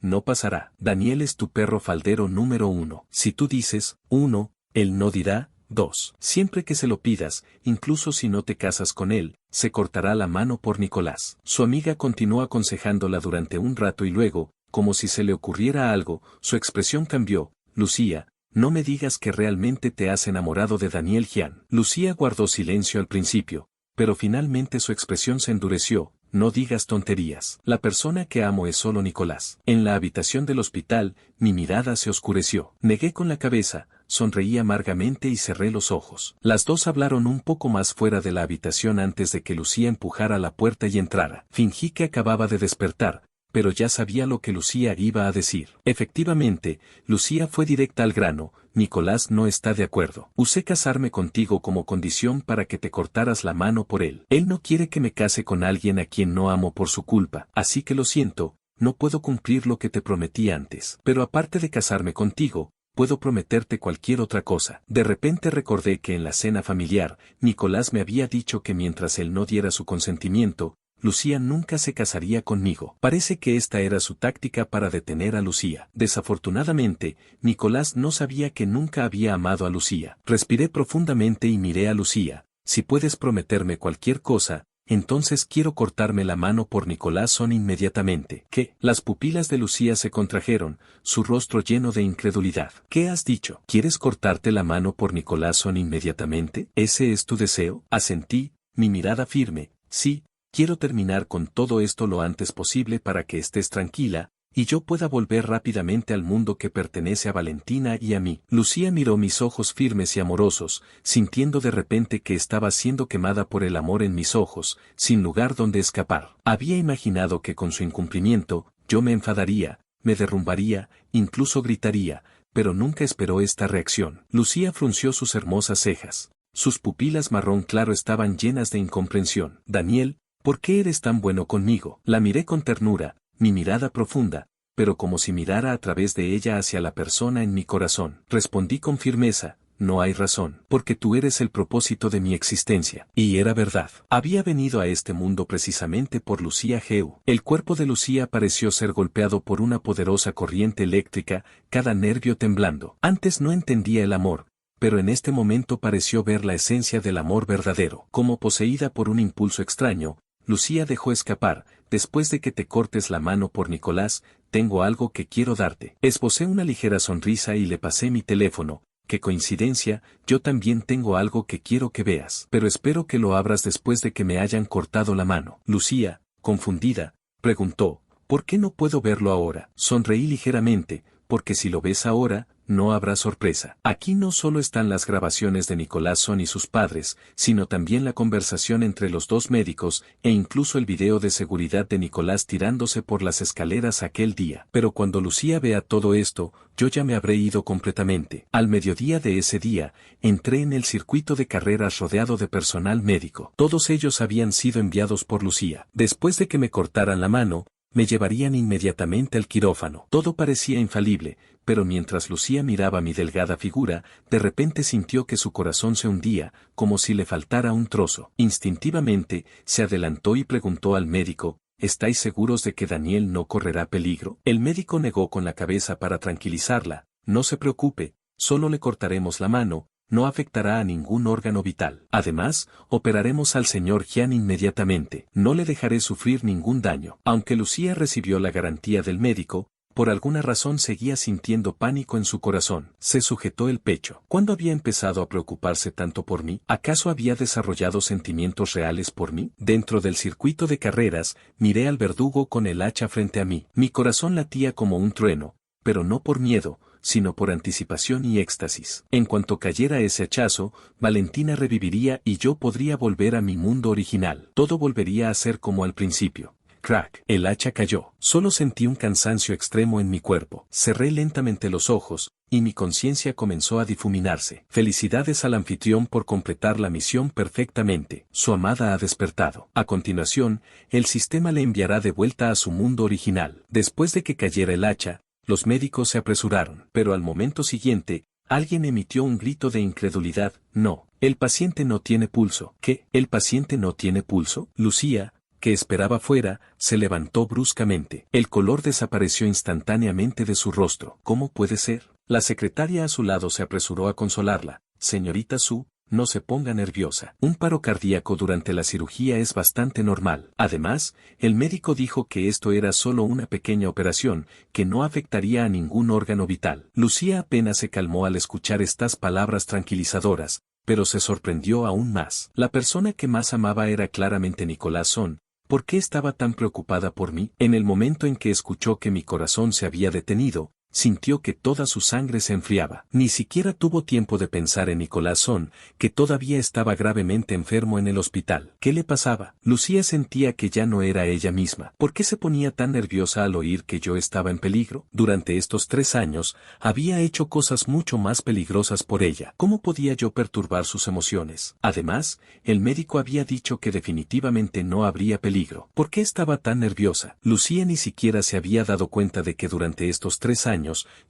No pasará. Daniel es tu perro faldero número 1. Si tú dices, 1, él no dirá, 2. Siempre que se lo pidas, incluso si no te casas con él, se cortará la mano por Nicolás. Su amiga continuó aconsejándola durante un rato y luego, como si se le ocurriera algo, su expresión cambió. Lucía, no me digas que realmente te has enamorado de Daniel Gian. Lucía guardó silencio al principio, pero finalmente su expresión se endureció. No digas tonterías. La persona que amo es solo Nicolás. En la habitación del hospital, mi mirada se oscureció. Negué con la cabeza, sonreí amargamente y cerré los ojos. Las dos hablaron un poco más fuera de la habitación antes de que Lucía empujara la puerta y entrara. Fingí que acababa de despertar, pero ya sabía lo que Lucía iba a decir. Efectivamente, Lucía fue directa al grano. Nicolás no está de acuerdo. Usé casarme contigo como condición para que te cortaras la mano por él. Él no quiere que me case con alguien a quien no amo por su culpa, así que lo siento, no puedo cumplir lo que te prometí antes. Pero aparte de casarme contigo, puedo prometerte cualquier otra cosa. De repente recordé que en la cena familiar, Nicolás me había dicho que mientras él no diera su consentimiento, Lucía nunca se casaría conmigo. Parece que esta era su táctica para detener a Lucía. Desafortunadamente, Nicolás no sabía que nunca había amado a Lucía. Respiré profundamente y miré a Lucía. Si puedes prometerme cualquier cosa, entonces quiero cortarme la mano por Nicolás Son inmediatamente. ¿Qué? Las pupilas de Lucía se contrajeron, su rostro lleno de incredulidad. ¿Qué has dicho? ¿Quieres cortarte la mano por Nicolás Son inmediatamente? ¿Ese es tu deseo? Asentí, mi mirada firme. Sí. Quiero terminar con todo esto lo antes posible para que estés tranquila, y yo pueda volver rápidamente al mundo que pertenece a Valentina y a mí. Lucía miró mis ojos firmes y amorosos, sintiendo de repente que estaba siendo quemada por el amor en mis ojos, sin lugar donde escapar. Había imaginado que con su incumplimiento, yo me enfadaría, me derrumbaría, incluso gritaría, pero nunca esperó esta reacción. Lucía frunció sus hermosas cejas. Sus pupilas marrón claro estaban llenas de incomprensión. Daniel, ¿por qué eres tan bueno conmigo? La miré con ternura, mi mirada profunda, pero como si mirara a través de ella hacia la persona en mi corazón. Respondí con firmeza, no hay razón, porque tú eres el propósito de mi existencia. Y era verdad. Había venido a este mundo precisamente por Lucía Geu. El cuerpo de Lucía pareció ser golpeado por una poderosa corriente eléctrica, cada nervio temblando. Antes no entendía el amor, pero en este momento pareció ver la esencia del amor verdadero. Como poseída por un impulso extraño, Lucía dejó escapar, después de que te cortes la mano por Nicolás, tengo algo que quiero darte. Esbocé una ligera sonrisa y le pasé mi teléfono. Qué coincidencia, yo también tengo algo que quiero que veas. Pero espero que lo abras después de que me hayan cortado la mano. Lucía, confundida, preguntó, ¿por qué no puedo verlo ahora? Sonreí ligeramente, porque si lo ves ahora, no habrá sorpresa. Aquí no solo están las grabaciones de Nicolás Son y sus padres, sino también la conversación entre los dos médicos, e incluso el video de seguridad de Nicolás tirándose por las escaleras aquel día. Pero cuando Lucía vea todo esto, yo ya me habré ido completamente. Al mediodía de ese día, entré en el circuito de carreras rodeado de personal médico. Todos ellos habían sido enviados por Lucía. Después de que me cortaran la mano, me llevarían inmediatamente al quirófano. Todo parecía infalible, pero mientras Lucía miraba mi delgada figura, de repente sintió que su corazón se hundía, como si le faltara un trozo. Instintivamente, se adelantó y preguntó al médico, ¿estáis seguros de que Daniel no correrá peligro? El médico negó con la cabeza para tranquilizarla, no se preocupe, solo le cortaremos la mano, no afectará a ningún órgano vital. Además, operaremos al señor Gian inmediatamente. No le dejaré sufrir ningún daño. Aunque Lucía recibió la garantía del médico, por alguna razón seguía sintiendo pánico en su corazón. Se sujetó el pecho. ¿Cuándo había empezado a preocuparse tanto por mí? ¿Acaso había desarrollado sentimientos reales por mí? Dentro del circuito de carreras, miré al verdugo con el hacha frente a mí. Mi corazón latía como un trueno, pero no por miedo, sino por anticipación y éxtasis. En cuanto cayera ese hachazo, Valentina reviviría y yo podría volver a mi mundo original. Todo volvería a ser como al principio. Crack. El hacha cayó. Solo sentí un cansancio extremo en mi cuerpo. Cerré lentamente los ojos, y mi conciencia comenzó a difuminarse. Felicidades al anfitrión por completar la misión perfectamente. Su amada ha despertado. A continuación, el sistema le enviará de vuelta a su mundo original. Después de que cayera el hacha, los médicos se apresuraron. Pero al momento siguiente, alguien emitió un grito de incredulidad. No, el paciente no tiene pulso. ¿Qué? ¿El paciente no tiene pulso? Lucía, que esperaba fuera, se levantó bruscamente. El color desapareció instantáneamente de su rostro. ¿Cómo puede ser? La secretaria a su lado se apresuró a consolarla. Señorita Su, no se ponga nerviosa. Un paro cardíaco durante la cirugía es bastante normal. Además, el médico dijo que esto era solo una pequeña operación, que no afectaría a ningún órgano vital. Lucía apenas se calmó al escuchar estas palabras tranquilizadoras, pero se sorprendió aún más. La persona que más amaba era claramente Nicolás Son. ¿Por qué estaba tan preocupada por mí? En el momento en que escuchó que mi corazón se había detenido, sintió que toda su sangre se enfriaba. Ni siquiera tuvo tiempo de pensar en Nicolás Son, que todavía estaba gravemente enfermo en el hospital. ¿Qué le pasaba? Lucía sentía que ya no era ella misma. ¿Por qué se ponía tan nerviosa al oír que yo estaba en peligro? Durante estos 3 años, había hecho cosas mucho más peligrosas por ella. ¿Cómo podía yo perturbar sus emociones? Además, el médico había dicho que definitivamente no habría peligro. ¿Por qué estaba tan nerviosa? Lucía ni siquiera se había dado cuenta de que durante estos 3 años,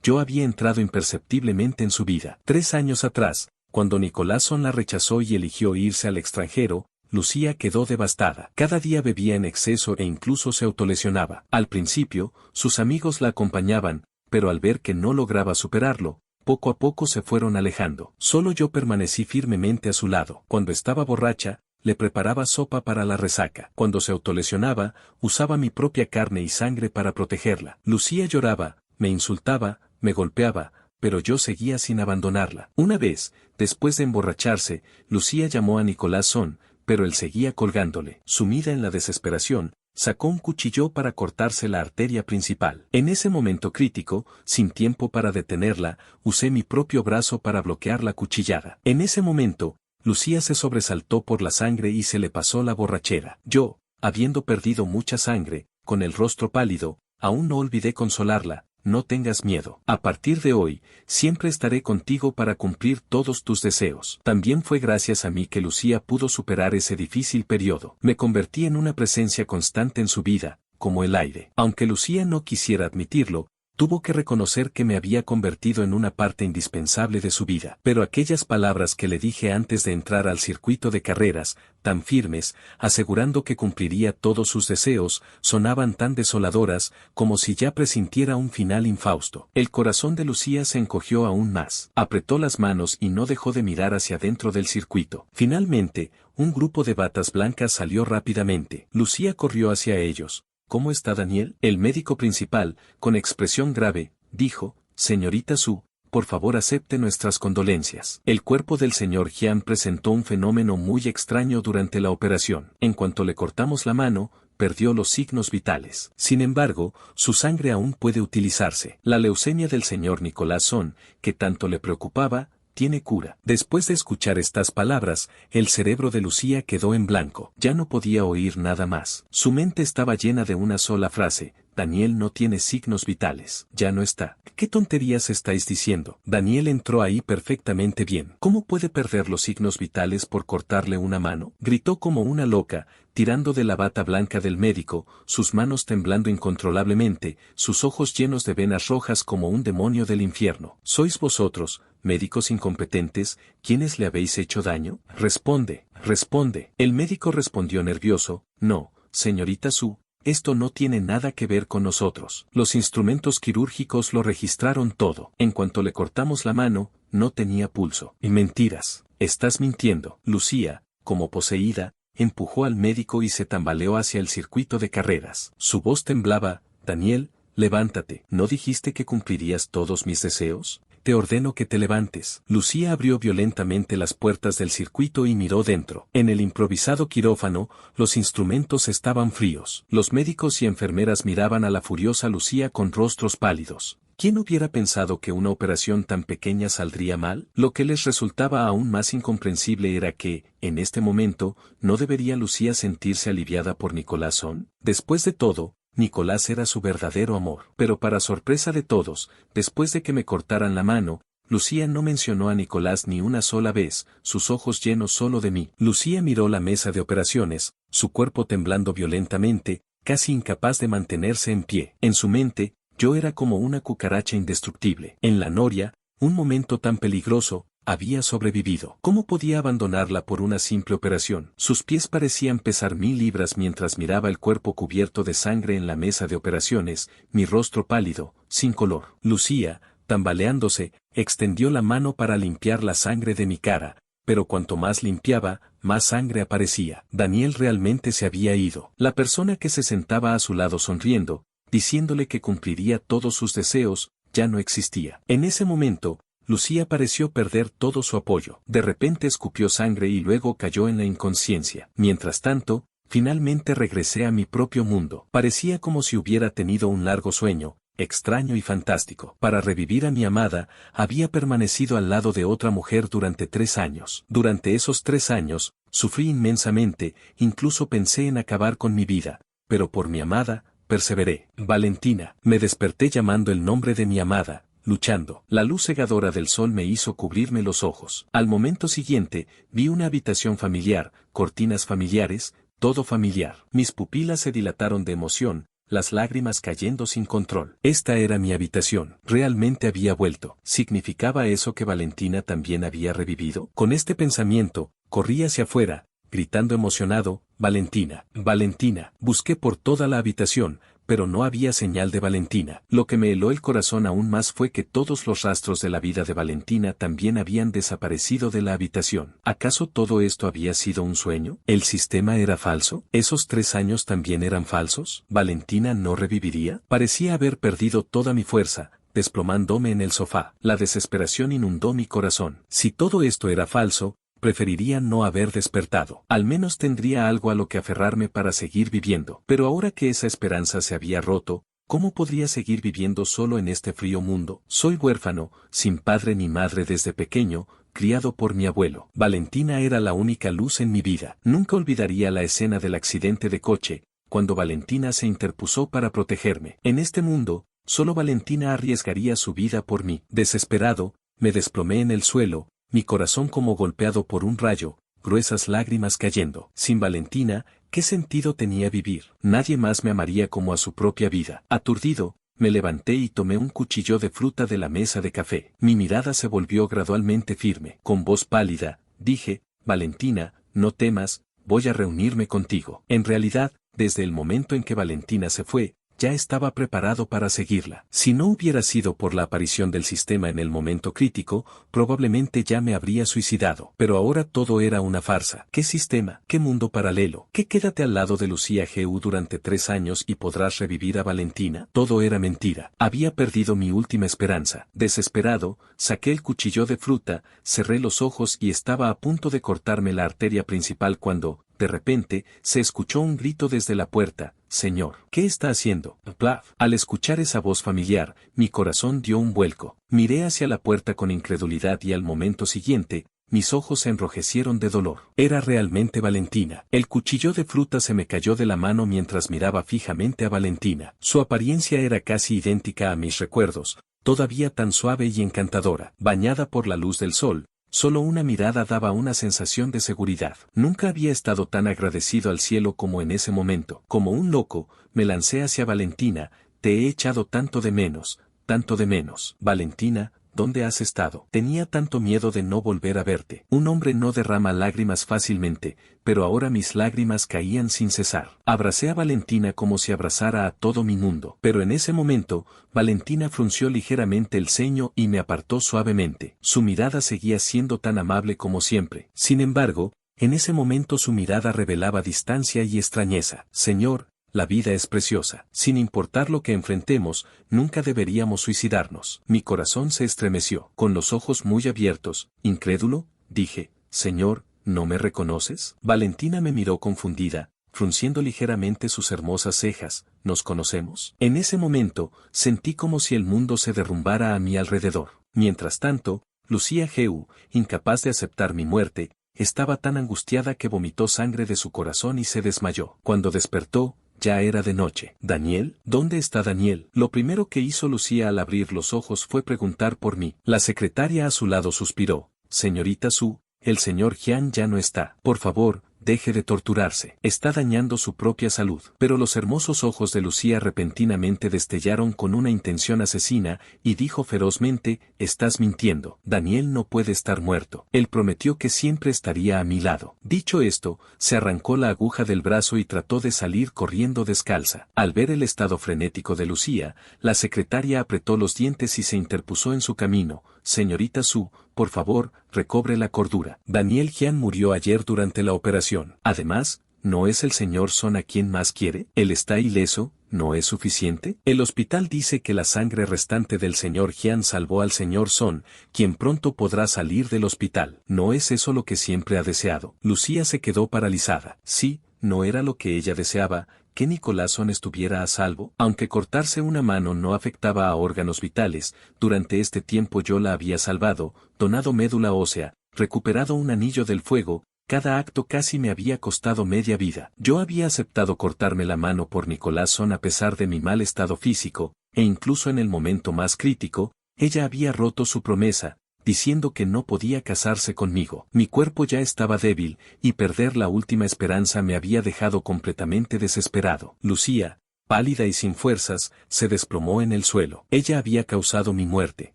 yo había entrado imperceptiblemente en su vida. 3 años atrás, cuando Nicolás Son la rechazó y eligió irse al extranjero, Lucía quedó devastada. Cada día bebía en exceso e incluso se autolesionaba. Al principio, sus amigos la acompañaban, pero al ver que no lograba superarlo, poco a poco se fueron alejando. Solo yo permanecí firmemente a su lado. Cuando estaba borracha, le preparaba sopa para la resaca. Cuando se autolesionaba, usaba mi propia carne y sangre para protegerla. Lucía lloraba, me insultaba, me golpeaba, pero yo seguía sin abandonarla. Una vez, después de emborracharse, Lucía llamó a Nicolás Son, pero él seguía colgándole. Sumida en la desesperación, sacó un cuchillo para cortarse la arteria principal. En ese momento crítico, sin tiempo para detenerla, usé mi propio brazo para bloquear la cuchillada. En ese momento, Lucía se sobresaltó por la sangre y se le pasó la borrachera. Yo, habiendo perdido mucha sangre, con el rostro pálido, aún no olvidé consolarla. No tengas miedo. A partir de hoy, siempre estaré contigo para cumplir todos tus deseos. También fue gracias a mí que Lucía pudo superar ese difícil periodo. Me convertí en una presencia constante en su vida, como el aire. Aunque Lucía no quisiera admitirlo, tuvo que reconocer que me había convertido en una parte indispensable de su vida. Pero aquellas palabras que le dije antes de entrar al circuito de carreras, tan firmes, asegurando que cumpliría todos sus deseos, sonaban tan desoladoras, como si ya presintiera un final infausto. El corazón de Lucía se encogió aún más. Apretó las manos y no dejó de mirar hacia dentro del circuito. Finalmente, un grupo de batas blancas salió rápidamente. Lucía corrió hacia ellos. ¿Cómo está Daniel? El médico principal, con expresión grave, dijo, señorita Su, por favor acepte nuestras condolencias. El cuerpo del señor Jian presentó un fenómeno muy extraño durante la operación. En cuanto le cortamos la mano, perdió los signos vitales. Sin embargo, su sangre aún puede utilizarse. La leucemia del señor Nicolás Son, que tanto le preocupaba, tiene cura. Después de escuchar estas palabras, el cerebro de Lucía quedó en blanco. Ya no podía oír nada más. Su mente estaba llena de una sola frase: Daniel no tiene signos vitales. Ya no está. ¿Qué tonterías estáis diciendo? Daniel entró ahí perfectamente bien. ¿Cómo puede perder los signos vitales por cortarle una mano? Gritó como una loca, tirando de la bata blanca del médico, sus manos temblando incontrolablemente, sus ojos llenos de venas rojas como un demonio del infierno. ¿Sois vosotros, médicos incompetentes, quienes le habéis hecho daño? Responde, responde. El médico respondió nervioso, no, señorita Su, esto no tiene nada que ver con nosotros. Los instrumentos quirúrgicos lo registraron todo. En cuanto le cortamos la mano, no tenía pulso. Y mentiras, estás mintiendo. Lucía, como poseída, empujó al médico y se tambaleó hacia el circuito de carreras. Su voz temblaba, Daniel, levántate. ¿No dijiste que cumplirías todos mis deseos? Te ordeno que te levantes. Lucía abrió violentamente las puertas del circuito y miró dentro. En el improvisado quirófano, los instrumentos estaban fríos. Los médicos y enfermeras miraban a la furiosa Lucía con rostros pálidos. ¿Quién hubiera pensado que una operación tan pequeña saldría mal? Lo que les resultaba aún más incomprensible era que, en este momento, no debería Lucía sentirse aliviada por Nicolás Son. Después de todo, Nicolás era su verdadero amor. Pero para sorpresa de todos, después de que me cortaran la mano, Lucía no mencionó a Nicolás ni una sola vez, sus ojos llenos solo de mí. Lucía miró la mesa de operaciones, su cuerpo temblando violentamente, casi incapaz de mantenerse en pie. En su mente, yo era como una cucaracha indestructible. En la noria, un momento tan peligroso, había sobrevivido. ¿Cómo podía abandonarla por una simple operación? Sus pies parecían pesar 1000 libras mientras miraba el cuerpo cubierto de sangre en la mesa de operaciones, mi rostro pálido, sin color. Lucía, tambaleándose, extendió la mano para limpiar la sangre de mi cara, pero cuanto más limpiaba, más sangre aparecía. Daniel realmente se había ido. La persona que se sentaba a su lado sonriendo, diciéndole que cumpliría todos sus deseos, ya no existía. En ese momento, Lucía pareció perder todo su apoyo. De repente escupió sangre y luego cayó en la inconsciencia. Mientras tanto, finalmente regresé a mi propio mundo. Parecía como si hubiera tenido un largo sueño, extraño y fantástico. Para revivir a mi amada, había permanecido al lado de otra mujer durante 3 años. Durante esos 3 años, sufrí inmensamente, incluso pensé en acabar con mi vida, pero por mi amada, perseveré. Valentina. Me desperté llamando el nombre de mi amada, luchando. La luz cegadora del sol me hizo cubrirme los ojos. Al momento siguiente, vi una habitación familiar, cortinas familiares, todo familiar. Mis pupilas se dilataron de emoción, las lágrimas cayendo sin control. Esta era mi habitación. Realmente había vuelto. ¿Significaba eso que Valentina también había revivido? Con este pensamiento, corrí hacia afuera, gritando emocionado, Valentina, Valentina. Busqué por toda la habitación, pero no había señal de Valentina. Lo que me heló el corazón aún más fue que todos los rastros de la vida de Valentina también habían desaparecido de la habitación. ¿Acaso todo esto había sido un sueño? ¿El sistema era falso? ¿Esos 3 años también eran falsos? ¿Valentina no reviviría? Parecía haber perdido toda mi fuerza, desplomándome en el sofá. La desesperación inundó mi corazón. Si todo esto era falso, preferiría no haber despertado. Al menos tendría algo a lo que aferrarme para seguir viviendo. Pero ahora que esa esperanza se había roto, ¿cómo podría seguir viviendo solo en este frío mundo? Soy huérfano, sin padre ni madre desde pequeño, criado por mi abuelo. Valentina era la única luz en mi vida. Nunca olvidaría la escena del accidente de coche, cuando Valentina se interpuso para protegerme. En este mundo, solo Valentina arriesgaría su vida por mí. Desesperado, me desplomé en el suelo, mi corazón como golpeado por un rayo, gruesas lágrimas cayendo. Sin Valentina, ¿qué sentido tenía vivir? Nadie más me amaría como a su propia vida. Aturdido, me levanté y tomé un cuchillo de fruta de la mesa de café. Mi mirada se volvió gradualmente firme. Con voz pálida, dije, Valentina, no temas, voy a reunirme contigo. En realidad, desde el momento en que Valentina se fue, ya estaba preparado para seguirla. Si no hubiera sido por la aparición del sistema en el momento crítico, probablemente ya me habría suicidado. Pero ahora todo era una farsa. ¿Qué sistema? ¿Qué mundo paralelo? ¿Qué quédate al lado de Lucía G.U. durante 3 años y podrás revivir a Valentina? Todo era mentira. Había perdido mi última esperanza. Desesperado, saqué el cuchillo de fruta, cerré los ojos y estaba a punto de cortarme la arteria principal cuando, de repente, se escuchó un grito desde la puerta. Señor, ¿qué está haciendo? Plaf. Al escuchar esa voz familiar, mi corazón dio un vuelco. Miré hacia la puerta con incredulidad y al momento siguiente, mis ojos se enrojecieron de dolor. Era realmente Valentina. El cuchillo de fruta se me cayó de la mano mientras miraba fijamente a Valentina. Su apariencia era casi idéntica a mis recuerdos, todavía tan suave y encantadora. Bañada por la luz del sol, solo una mirada daba una sensación de seguridad. Nunca había estado tan agradecido al cielo como en ese momento. Como un loco, me lancé hacia Valentina. Te he echado tanto de menos, tanto de menos. Valentina, ¿dónde has estado? Tenía tanto miedo de no volver a verte. Un hombre no derrama lágrimas fácilmente, pero ahora mis lágrimas caían sin cesar. Abracé a Valentina como si abrazara a todo mi mundo. Pero en ese momento, Valentina frunció ligeramente el ceño y me apartó suavemente. Su mirada seguía siendo tan amable como siempre. Sin embargo, en ese momento su mirada revelaba distancia y extrañeza. Señor, la vida es preciosa. Sin importar lo que enfrentemos, nunca deberíamos suicidarnos. Mi corazón se estremeció. Con los ojos muy abiertos, incrédulo, dije, Señor, ¿no me reconoces? Valentina me miró confundida. frunciendo ligeramente sus hermosas cejas, ¿nos conocemos? En ese momento, sentí como si el mundo se derrumbara a mi alrededor. Mientras tanto, Lucía Heu, incapaz de aceptar mi muerte, estaba tan angustiada que vomitó sangre de su corazón y se desmayó. Cuando despertó, ya era de noche. ¿Daniel? ¿Dónde está Daniel? Lo primero que hizo Lucía al abrir los ojos fue preguntar por mí. La secretaria a su lado suspiró. Señorita Su, el señor Jian ya no está. Por favor, deje de torturarse. Está dañando su propia salud. Pero los hermosos ojos de Lucía repentinamente destellaron con una intención asesina, y dijo ferozmente, estás mintiendo. Daniel no puede estar muerto. Él prometió que siempre estaría a mi lado. Dicho esto, se arrancó la aguja del brazo y trató de salir corriendo descalza. Al ver el estado frenético de Lucía, la secretaria apretó los dientes y se interpuso en su camino. Señorita Su, por favor, recobre la cordura. Daniel Jian murió ayer durante la operación. Además, ¿no es el señor Son a quien más quiere? Él está ileso, ¿no es suficiente? El hospital dice que la sangre restante del señor Jian salvó al señor Son, quien pronto podrá salir del hospital. ¿No es eso lo que siempre ha deseado? Lucía se quedó paralizada. Sí, no era lo que ella deseaba, que Nicolás Son estuviera a salvo. Aunque cortarse una mano no afectaba a órganos vitales, durante este tiempo yo la había salvado, donado médula ósea, recuperado un anillo del fuego. Cada acto casi me había costado media vida. Yo había aceptado cortarme la mano por Nicolás Son a pesar de mi mal estado físico, e incluso en el momento más crítico, ella había roto su promesa, diciendo que no podía casarse conmigo. Mi cuerpo ya estaba débil, y perder la última esperanza me había dejado completamente desesperado. Lucía, pálida y sin fuerzas, se desplomó en el suelo. Ella había causado mi muerte.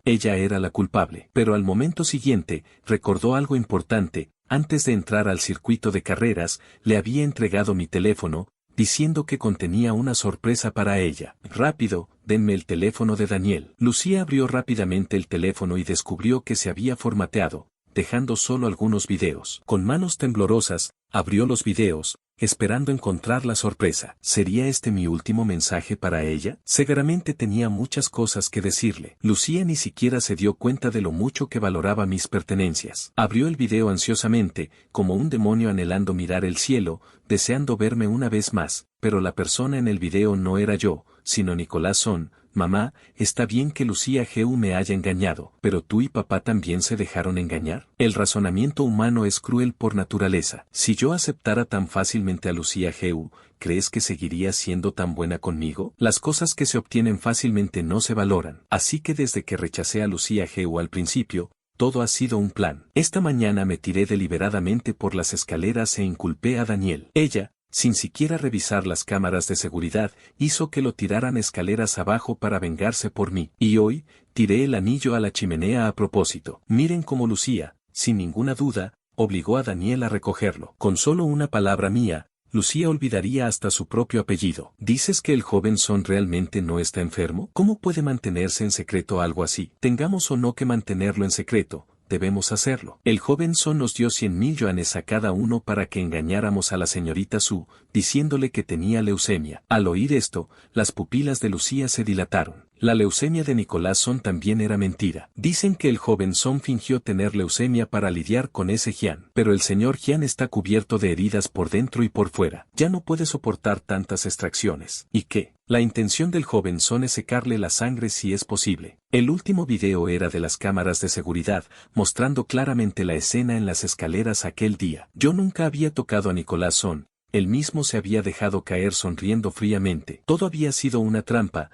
Ella era la culpable. Pero al momento siguiente, recordó algo importante. Antes de entrar al circuito de carreras, le había entregado mi teléfono, diciendo que contenía una sorpresa para ella. Rápido, denme el teléfono de Daniel. Lucía abrió rápidamente el teléfono y descubrió que se había formateado, dejando solo algunos videos. Con manos temblorosas, abrió los videos, esperando encontrar la sorpresa. ¿Sería este mi último mensaje para ella? Seguramente tenía muchas cosas que decirle. Lucía ni siquiera se dio cuenta de lo mucho que valoraba mis pertenencias. Abrió el video ansiosamente, como un demonio anhelando mirar el cielo, deseando verme una vez más, pero la persona en el video no era yo, sino Nicolás Son. Mamá, está bien que Lucía Heu me haya engañado, pero tú y papá también se dejaron engañar. El razonamiento humano es cruel por naturaleza. Si yo aceptara tan fácilmente a Lucía Heu, ¿crees que seguiría siendo tan buena conmigo? Las cosas que se obtienen fácilmente no se valoran. Así que desde que rechacé a Lucía Heu al principio, todo ha sido un plan. Esta mañana me tiré deliberadamente por las escaleras e inculpé a Daniel. Ella, sin siquiera revisar las cámaras de seguridad, hizo que lo tiraran escaleras abajo para vengarse por mí. Y hoy, tiré el anillo a la chimenea a propósito. Miren cómo Lucía, sin ninguna duda, obligó a Daniel a recogerlo. Con solo una palabra mía, Lucía olvidaría hasta su propio apellido. ¿Dices que el joven Son realmente no está enfermo? ¿Cómo puede mantenerse en secreto algo así? Tengamos o no que mantenerlo en secreto, debemos hacerlo. El joven Son nos dio 100.000 yuanes a cada uno para que engañáramos a la señorita Su, diciéndole que tenía leucemia. Al oír esto, las pupilas de Lucía se dilataron. La leucemia de Nicolás Son también era mentira. Dicen que el joven Son fingió tener leucemia para lidiar con ese Jian. Pero el señor Jian está cubierto de heridas por dentro y por fuera. Ya no puede soportar tantas extracciones. ¿Y qué? La intención del joven Son es secarle la sangre si es posible. El último video era de las cámaras de seguridad, mostrando claramente la escena en las escaleras aquel día. Yo nunca había tocado a Nicolás Son. Él mismo se había dejado caer sonriendo fríamente. Todo había sido una trampa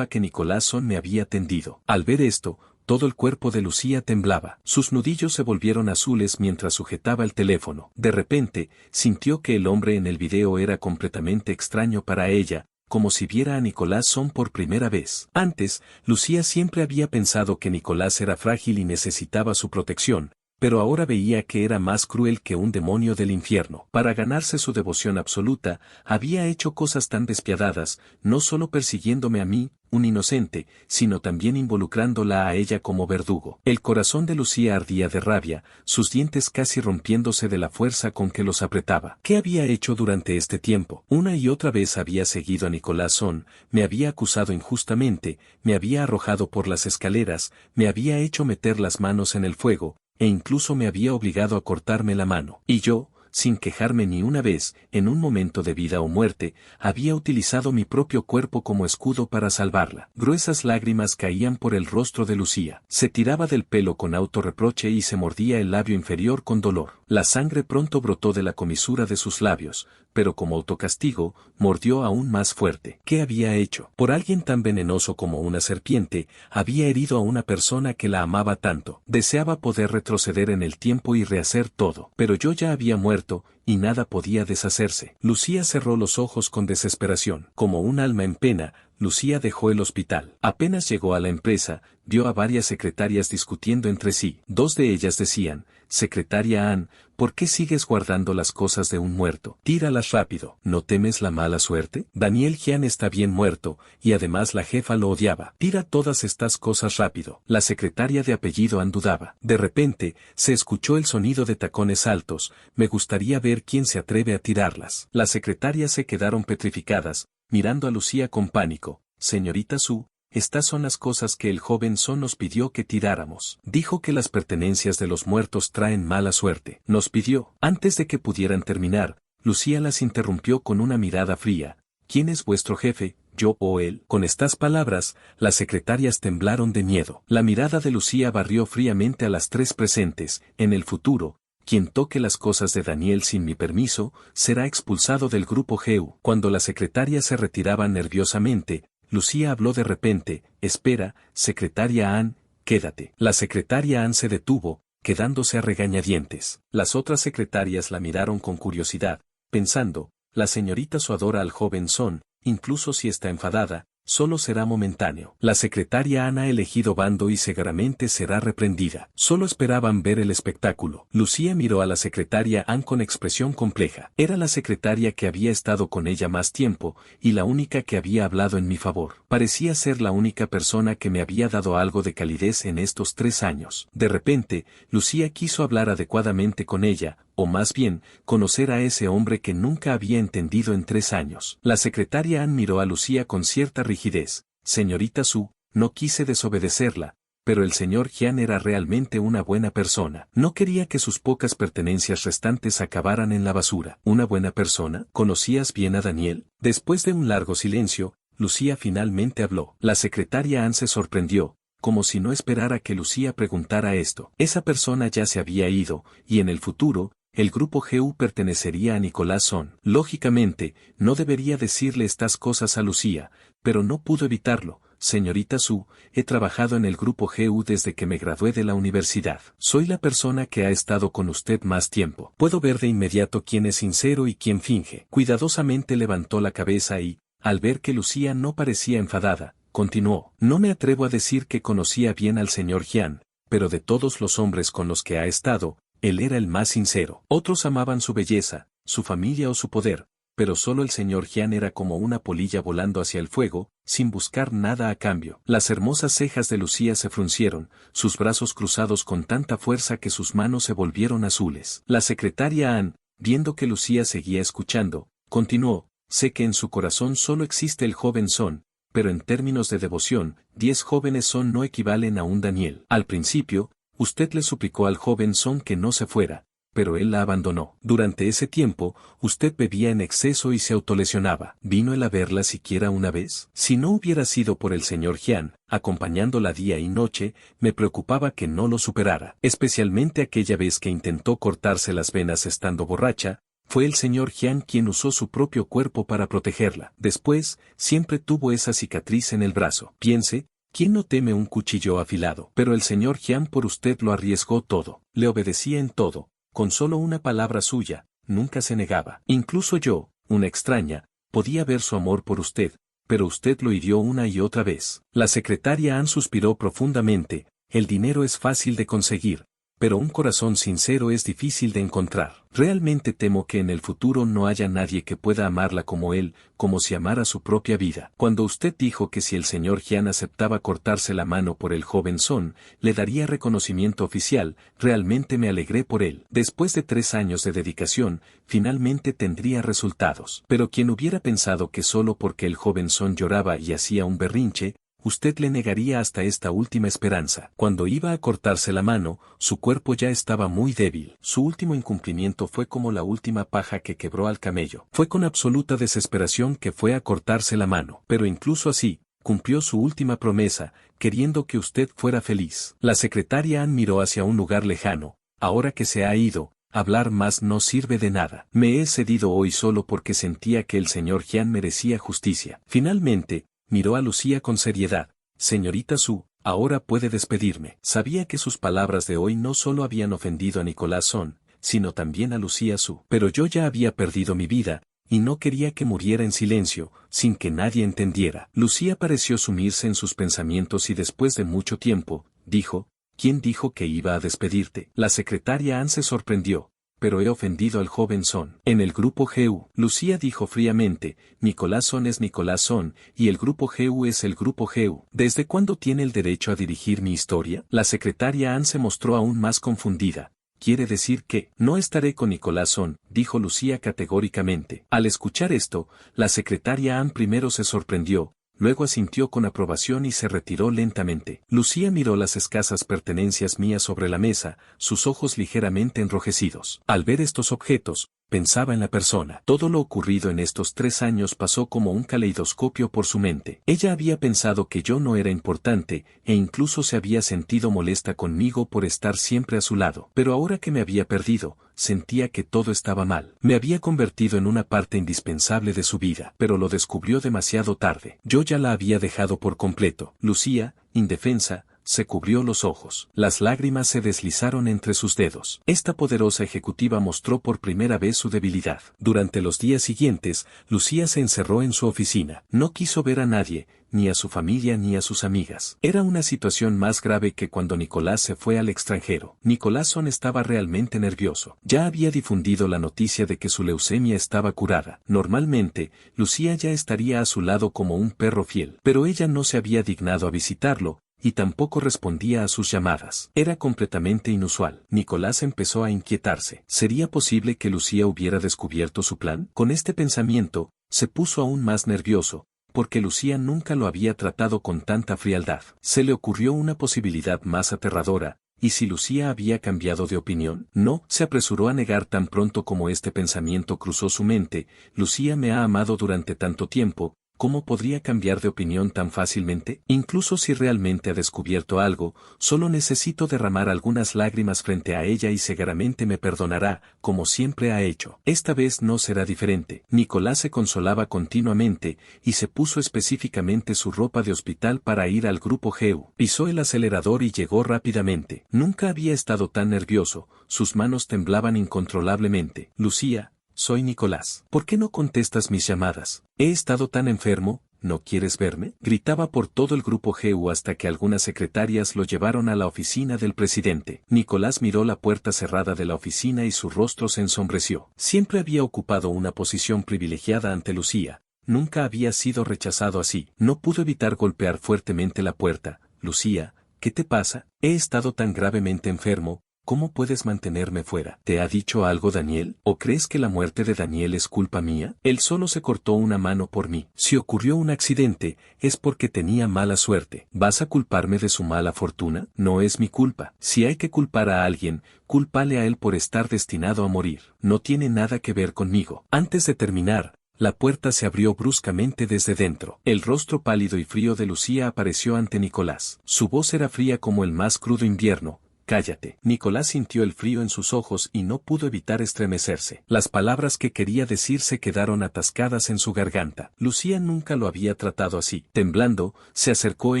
que Nicolás Son me había tendido. Al ver esto, todo el cuerpo de Lucía temblaba. Sus nudillos se volvieron azules mientras sujetaba el teléfono. De repente, sintió que el hombre en el video era completamente extraño para ella, como si viera a Nicolás Son por primera vez. Antes, Lucía siempre había pensado que Nicolás era frágil y necesitaba su protección, pero ahora veía que era más cruel que un demonio del infierno. Para ganarse su devoción absoluta, había hecho cosas tan despiadadas, no solo persiguiéndome a mí, un inocente, sino también involucrándola a ella como verdugo. El corazón de Lucía ardía de rabia, sus dientes casi rompiéndose de la fuerza con que los apretaba. ¿Qué había hecho durante este tiempo? Una y otra vez había seguido a Nicolás Son, me había acusado injustamente, me había arrojado por las escaleras, me había hecho meter las manos en el fuego, e incluso me había obligado a cortarme la mano. Y yo, sin quejarme ni una vez, en un momento de vida o muerte, había utilizado mi propio cuerpo como escudo para salvarla. Gruesas lágrimas caían por el rostro de Lucía. Se tiraba del pelo con autorreproche y se mordía el labio inferior con dolor. La sangre pronto brotó de la comisura de sus labios, pero como autocastigo, mordió aún más fuerte. ¿Qué había hecho? Por alguien tan venenoso como una serpiente, había herido a una persona que la amaba tanto. Deseaba poder retroceder en el tiempo y rehacer todo, pero yo ya había muerto, y nada podía deshacerse. Lucía cerró los ojos con desesperación. Como un alma en pena, Lucía dejó el hospital. Apenas llegó a la empresa, vio a varias secretarias discutiendo entre sí. Dos de ellas decían: «Secretaria Ann, ¿por qué sigues guardando las cosas de un muerto? Tíralas rápido. ¿No temes la mala suerte? Daniel Gian está bien muerto, y además la jefa lo odiaba. Tira todas estas cosas rápido». La secretaria de apellido Ann dudaba. De repente, se escuchó el sonido de tacones altos. «Me gustaría ver quién se atreve a tirarlas». Las secretarias se quedaron petrificadas, mirando a Lucía con pánico. «Señorita Su, estas son las cosas que el joven Son nos pidió que tiráramos. Dijo que las pertenencias de los muertos traen mala suerte. Nos pidió». Antes de que pudieran terminar, Lucía las interrumpió con una mirada fría. «¿Quién es vuestro jefe, yo o él?». Con estas palabras, las secretarias temblaron de miedo. La mirada de Lucía barrió fríamente a las tres presentes. «En el futuro, quien toque las cosas de Daniel sin mi permiso, será expulsado del grupo GEU». Cuando las secretarias se retiraban nerviosamente, Lucía habló de repente: «Espera, secretaria Ann, quédate». La secretaria Ann se detuvo, quedándose a regañadientes. Las otras secretarias la miraron con curiosidad, pensando: «La señorita Su adora al joven Son, incluso si está enfadada, solo será momentáneo. La secretaria Ann ha elegido bando y seguramente será reprendida». Solo esperaban ver el espectáculo. Lucía miró a la secretaria Ann con expresión compleja. Era la secretaria que había estado con ella más tiempo, y la única que había hablado en mi favor. Parecía ser la única persona que me había dado algo de calidez en estos 3 años. De repente, Lucía quiso hablar adecuadamente con ella, o más bien, conocer a ese hombre que nunca había entendido en 3 años. La secretaria Ann miró a Lucía con cierta rigidez. «Señorita Su, no quise desobedecerla, pero el señor Gian era realmente una buena persona. No quería que sus pocas pertenencias restantes acabaran en la basura». «¿Una buena persona? ¿Conocías bien a Daniel?». Después de un largo silencio, Lucía finalmente habló. La secretaria Ann se sorprendió, como si no esperara que Lucía preguntara esto. Esa persona ya se había ido, y en el futuro, el grupo GU pertenecería a Nicolás Son. Lógicamente, no debería decirle estas cosas a Lucía, pero no pudo evitarlo. «Señorita Su, he trabajado en el grupo GU desde que me gradué de la universidad. Soy la persona que ha estado con usted más tiempo. Puedo ver de inmediato quién es sincero y quién finge». Cuidadosamente levantó la cabeza y, al ver que Lucía no parecía enfadada, continuó: «No me atrevo a decir que conocía bien al señor Gian, pero de todos los hombres con los que ha estado, él era el más sincero. Otros amaban su belleza, su familia o su poder, pero solo el señor Gian era como una polilla volando hacia el fuego, sin buscar nada a cambio». Las hermosas cejas de Lucía se fruncieron, sus brazos cruzados con tanta fuerza que sus manos se volvieron azules. La secretaria Ann, viendo que Lucía seguía escuchando, continuó: «Sé que en su corazón solo existe el joven Son, pero en términos de devoción, 10 jóvenes Son no equivalen a un Daniel. Al principio, usted le suplicó al joven Son que no se fuera, pero él la abandonó. Durante ese tiempo, usted bebía en exceso y se autolesionaba. ¿Vino él a verla siquiera una vez? Si no hubiera sido por el señor Gian, acompañándola día y noche, me preocupaba que no lo superara. Especialmente aquella vez que intentó cortarse las venas estando borracha, fue el señor Gian quien usó su propio cuerpo para protegerla. Después, siempre tuvo esa cicatriz en el brazo. Piense, ¿quién no teme un cuchillo afilado? Pero el señor Gian por usted lo arriesgó todo. Le obedecía en todo. Con solo una palabra suya, nunca se negaba. Incluso yo, una extraña, podía ver su amor por usted, pero usted lo hirió una y otra vez». La secretaria Ann suspiró profundamente. «El dinero es fácil de conseguir, pero un corazón sincero es difícil de encontrar. Realmente temo que en el futuro no haya nadie que pueda amarla como él, como si amara su propia vida. Cuando usted dijo que si el señor Gian aceptaba cortarse la mano por el joven Son, le daría reconocimiento oficial, realmente me alegré por él. Después de 3 años de dedicación, finalmente tendría resultados. Pero quien hubiera pensado que solo porque el joven Son lloraba y hacía un berrinche, usted le negaría hasta esta última esperanza. Cuando iba a cortarse la mano, su cuerpo ya estaba muy débil. Su último incumplimiento fue como la última paja que quebró al camello. Fue con absoluta desesperación que fue a cortarse la mano. Pero incluso así, cumplió su última promesa, queriendo que usted fuera feliz. La secretaria Ann miró hacia un lugar lejano. Ahora que se ha ido, hablar más no sirve de nada. Me he cedido hoy solo porque sentía que el señor Jian merecía justicia. Finalmente, miró a Lucía con seriedad. Señorita Su, ahora puede despedirme. Sabía que sus palabras de hoy no solo habían ofendido a Nicolás Son, sino también a Lucía Su. Pero yo ya había perdido mi vida, y no quería que muriera en silencio, sin que nadie entendiera. Lucía pareció sumirse en sus pensamientos y después de mucho tiempo, dijo, ¿quién dijo que iba a despedirte? La secretaria Ann se sorprendió. Pero he ofendido al joven Son. En el grupo GU, Lucía dijo fríamente, Nicolás Son es Nicolás Son, y el grupo GU es el grupo GU. ¿Desde cuándo tiene el derecho a dirigir mi historia? La secretaria Ann se mostró aún más confundida. Quiere decir que, no estaré con Nicolás Son, dijo Lucía categóricamente. Al escuchar esto, la secretaria Ann primero se sorprendió, luego asintió con aprobación y se retiró lentamente. Lucía miró las escasas pertenencias mías sobre la mesa, sus ojos ligeramente enrojecidos. Al ver estos objetos, pensaba en la persona. Todo lo ocurrido en estos 3 años pasó como un caleidoscopio por su mente. Ella había pensado que yo no era importante, e incluso se había sentido molesta conmigo por estar siempre a su lado. Pero ahora que me había perdido, sentía que todo estaba mal. Me había convertido en una parte indispensable de su vida, pero lo descubrió demasiado tarde. Yo ya la había dejado por completo. Lucía, indefensa, se cubrió los ojos. Las lágrimas se deslizaron entre sus dedos. Esta poderosa ejecutiva mostró por primera vez su debilidad. Durante los días siguientes, Lucía se encerró en su oficina. No quiso ver a nadie, ni a su familia ni a sus amigas. Era una situación más grave que cuando Nicolás se fue al extranjero. Nicolás Son estaba realmente nervioso. Ya había difundido la noticia de que su leucemia estaba curada. Normalmente, Lucía ya estaría a su lado como un perro fiel, pero ella no se había dignado a visitarlo, y tampoco respondía a sus llamadas. Era completamente inusual. Nicolás empezó a inquietarse. ¿Sería posible que Lucía hubiera descubierto su plan? Con este pensamiento, se puso aún más nervioso, porque Lucía nunca lo había tratado con tanta frialdad. Se le ocurrió una posibilidad más aterradora. ¿Y si Lucía había cambiado de opinión? No, se apresuró a negar tan pronto como este pensamiento cruzó su mente. Lucía me ha amado durante tanto tiempo. ¿Cómo podría cambiar de opinión tan fácilmente? Incluso si realmente ha descubierto algo, solo necesito derramar algunas lágrimas frente a ella y seguramente me perdonará, como siempre ha hecho. Esta vez no será diferente. Nicolás se consolaba continuamente, y se puso específicamente su ropa de hospital para ir al grupo GEU. Pisó el acelerador y llegó rápidamente. Nunca había estado tan nervioso, sus manos temblaban incontrolablemente. Lucía, soy Nicolás. ¿Por qué no contestas mis llamadas? He estado tan enfermo, ¿no quieres verme? Gritaba por todo el grupo GU hasta que algunas secretarias lo llevaron a la oficina del presidente. Nicolás miró la puerta cerrada de la oficina y su rostro se ensombreció. Siempre había ocupado una posición privilegiada ante Lucía. Nunca había sido rechazado así. No pudo evitar golpear fuertemente la puerta. Lucía, ¿qué te pasa? He estado tan gravemente enfermo. ¿Cómo puedes mantenerme fuera? ¿Te ha dicho algo Daniel? ¿O crees que la muerte de Daniel es culpa mía? Él solo se cortó una mano por mí. Si ocurrió un accidente, es porque tenía mala suerte. ¿Vas a culparme de su mala fortuna? No es mi culpa. Si hay que culpar a alguien, cúlpale a él por estar destinado a morir. No tiene nada que ver conmigo. Antes de terminar, la puerta se abrió bruscamente desde dentro. El rostro pálido y frío de Lucía apareció ante Nicolás. Su voz era fría como el más crudo invierno. Cállate. Nicolás sintió el frío en sus ojos y no pudo evitar estremecerse. Las palabras que quería decir se quedaron atascadas en su garganta. Lucía nunca lo había tratado así. Temblando, se acercó e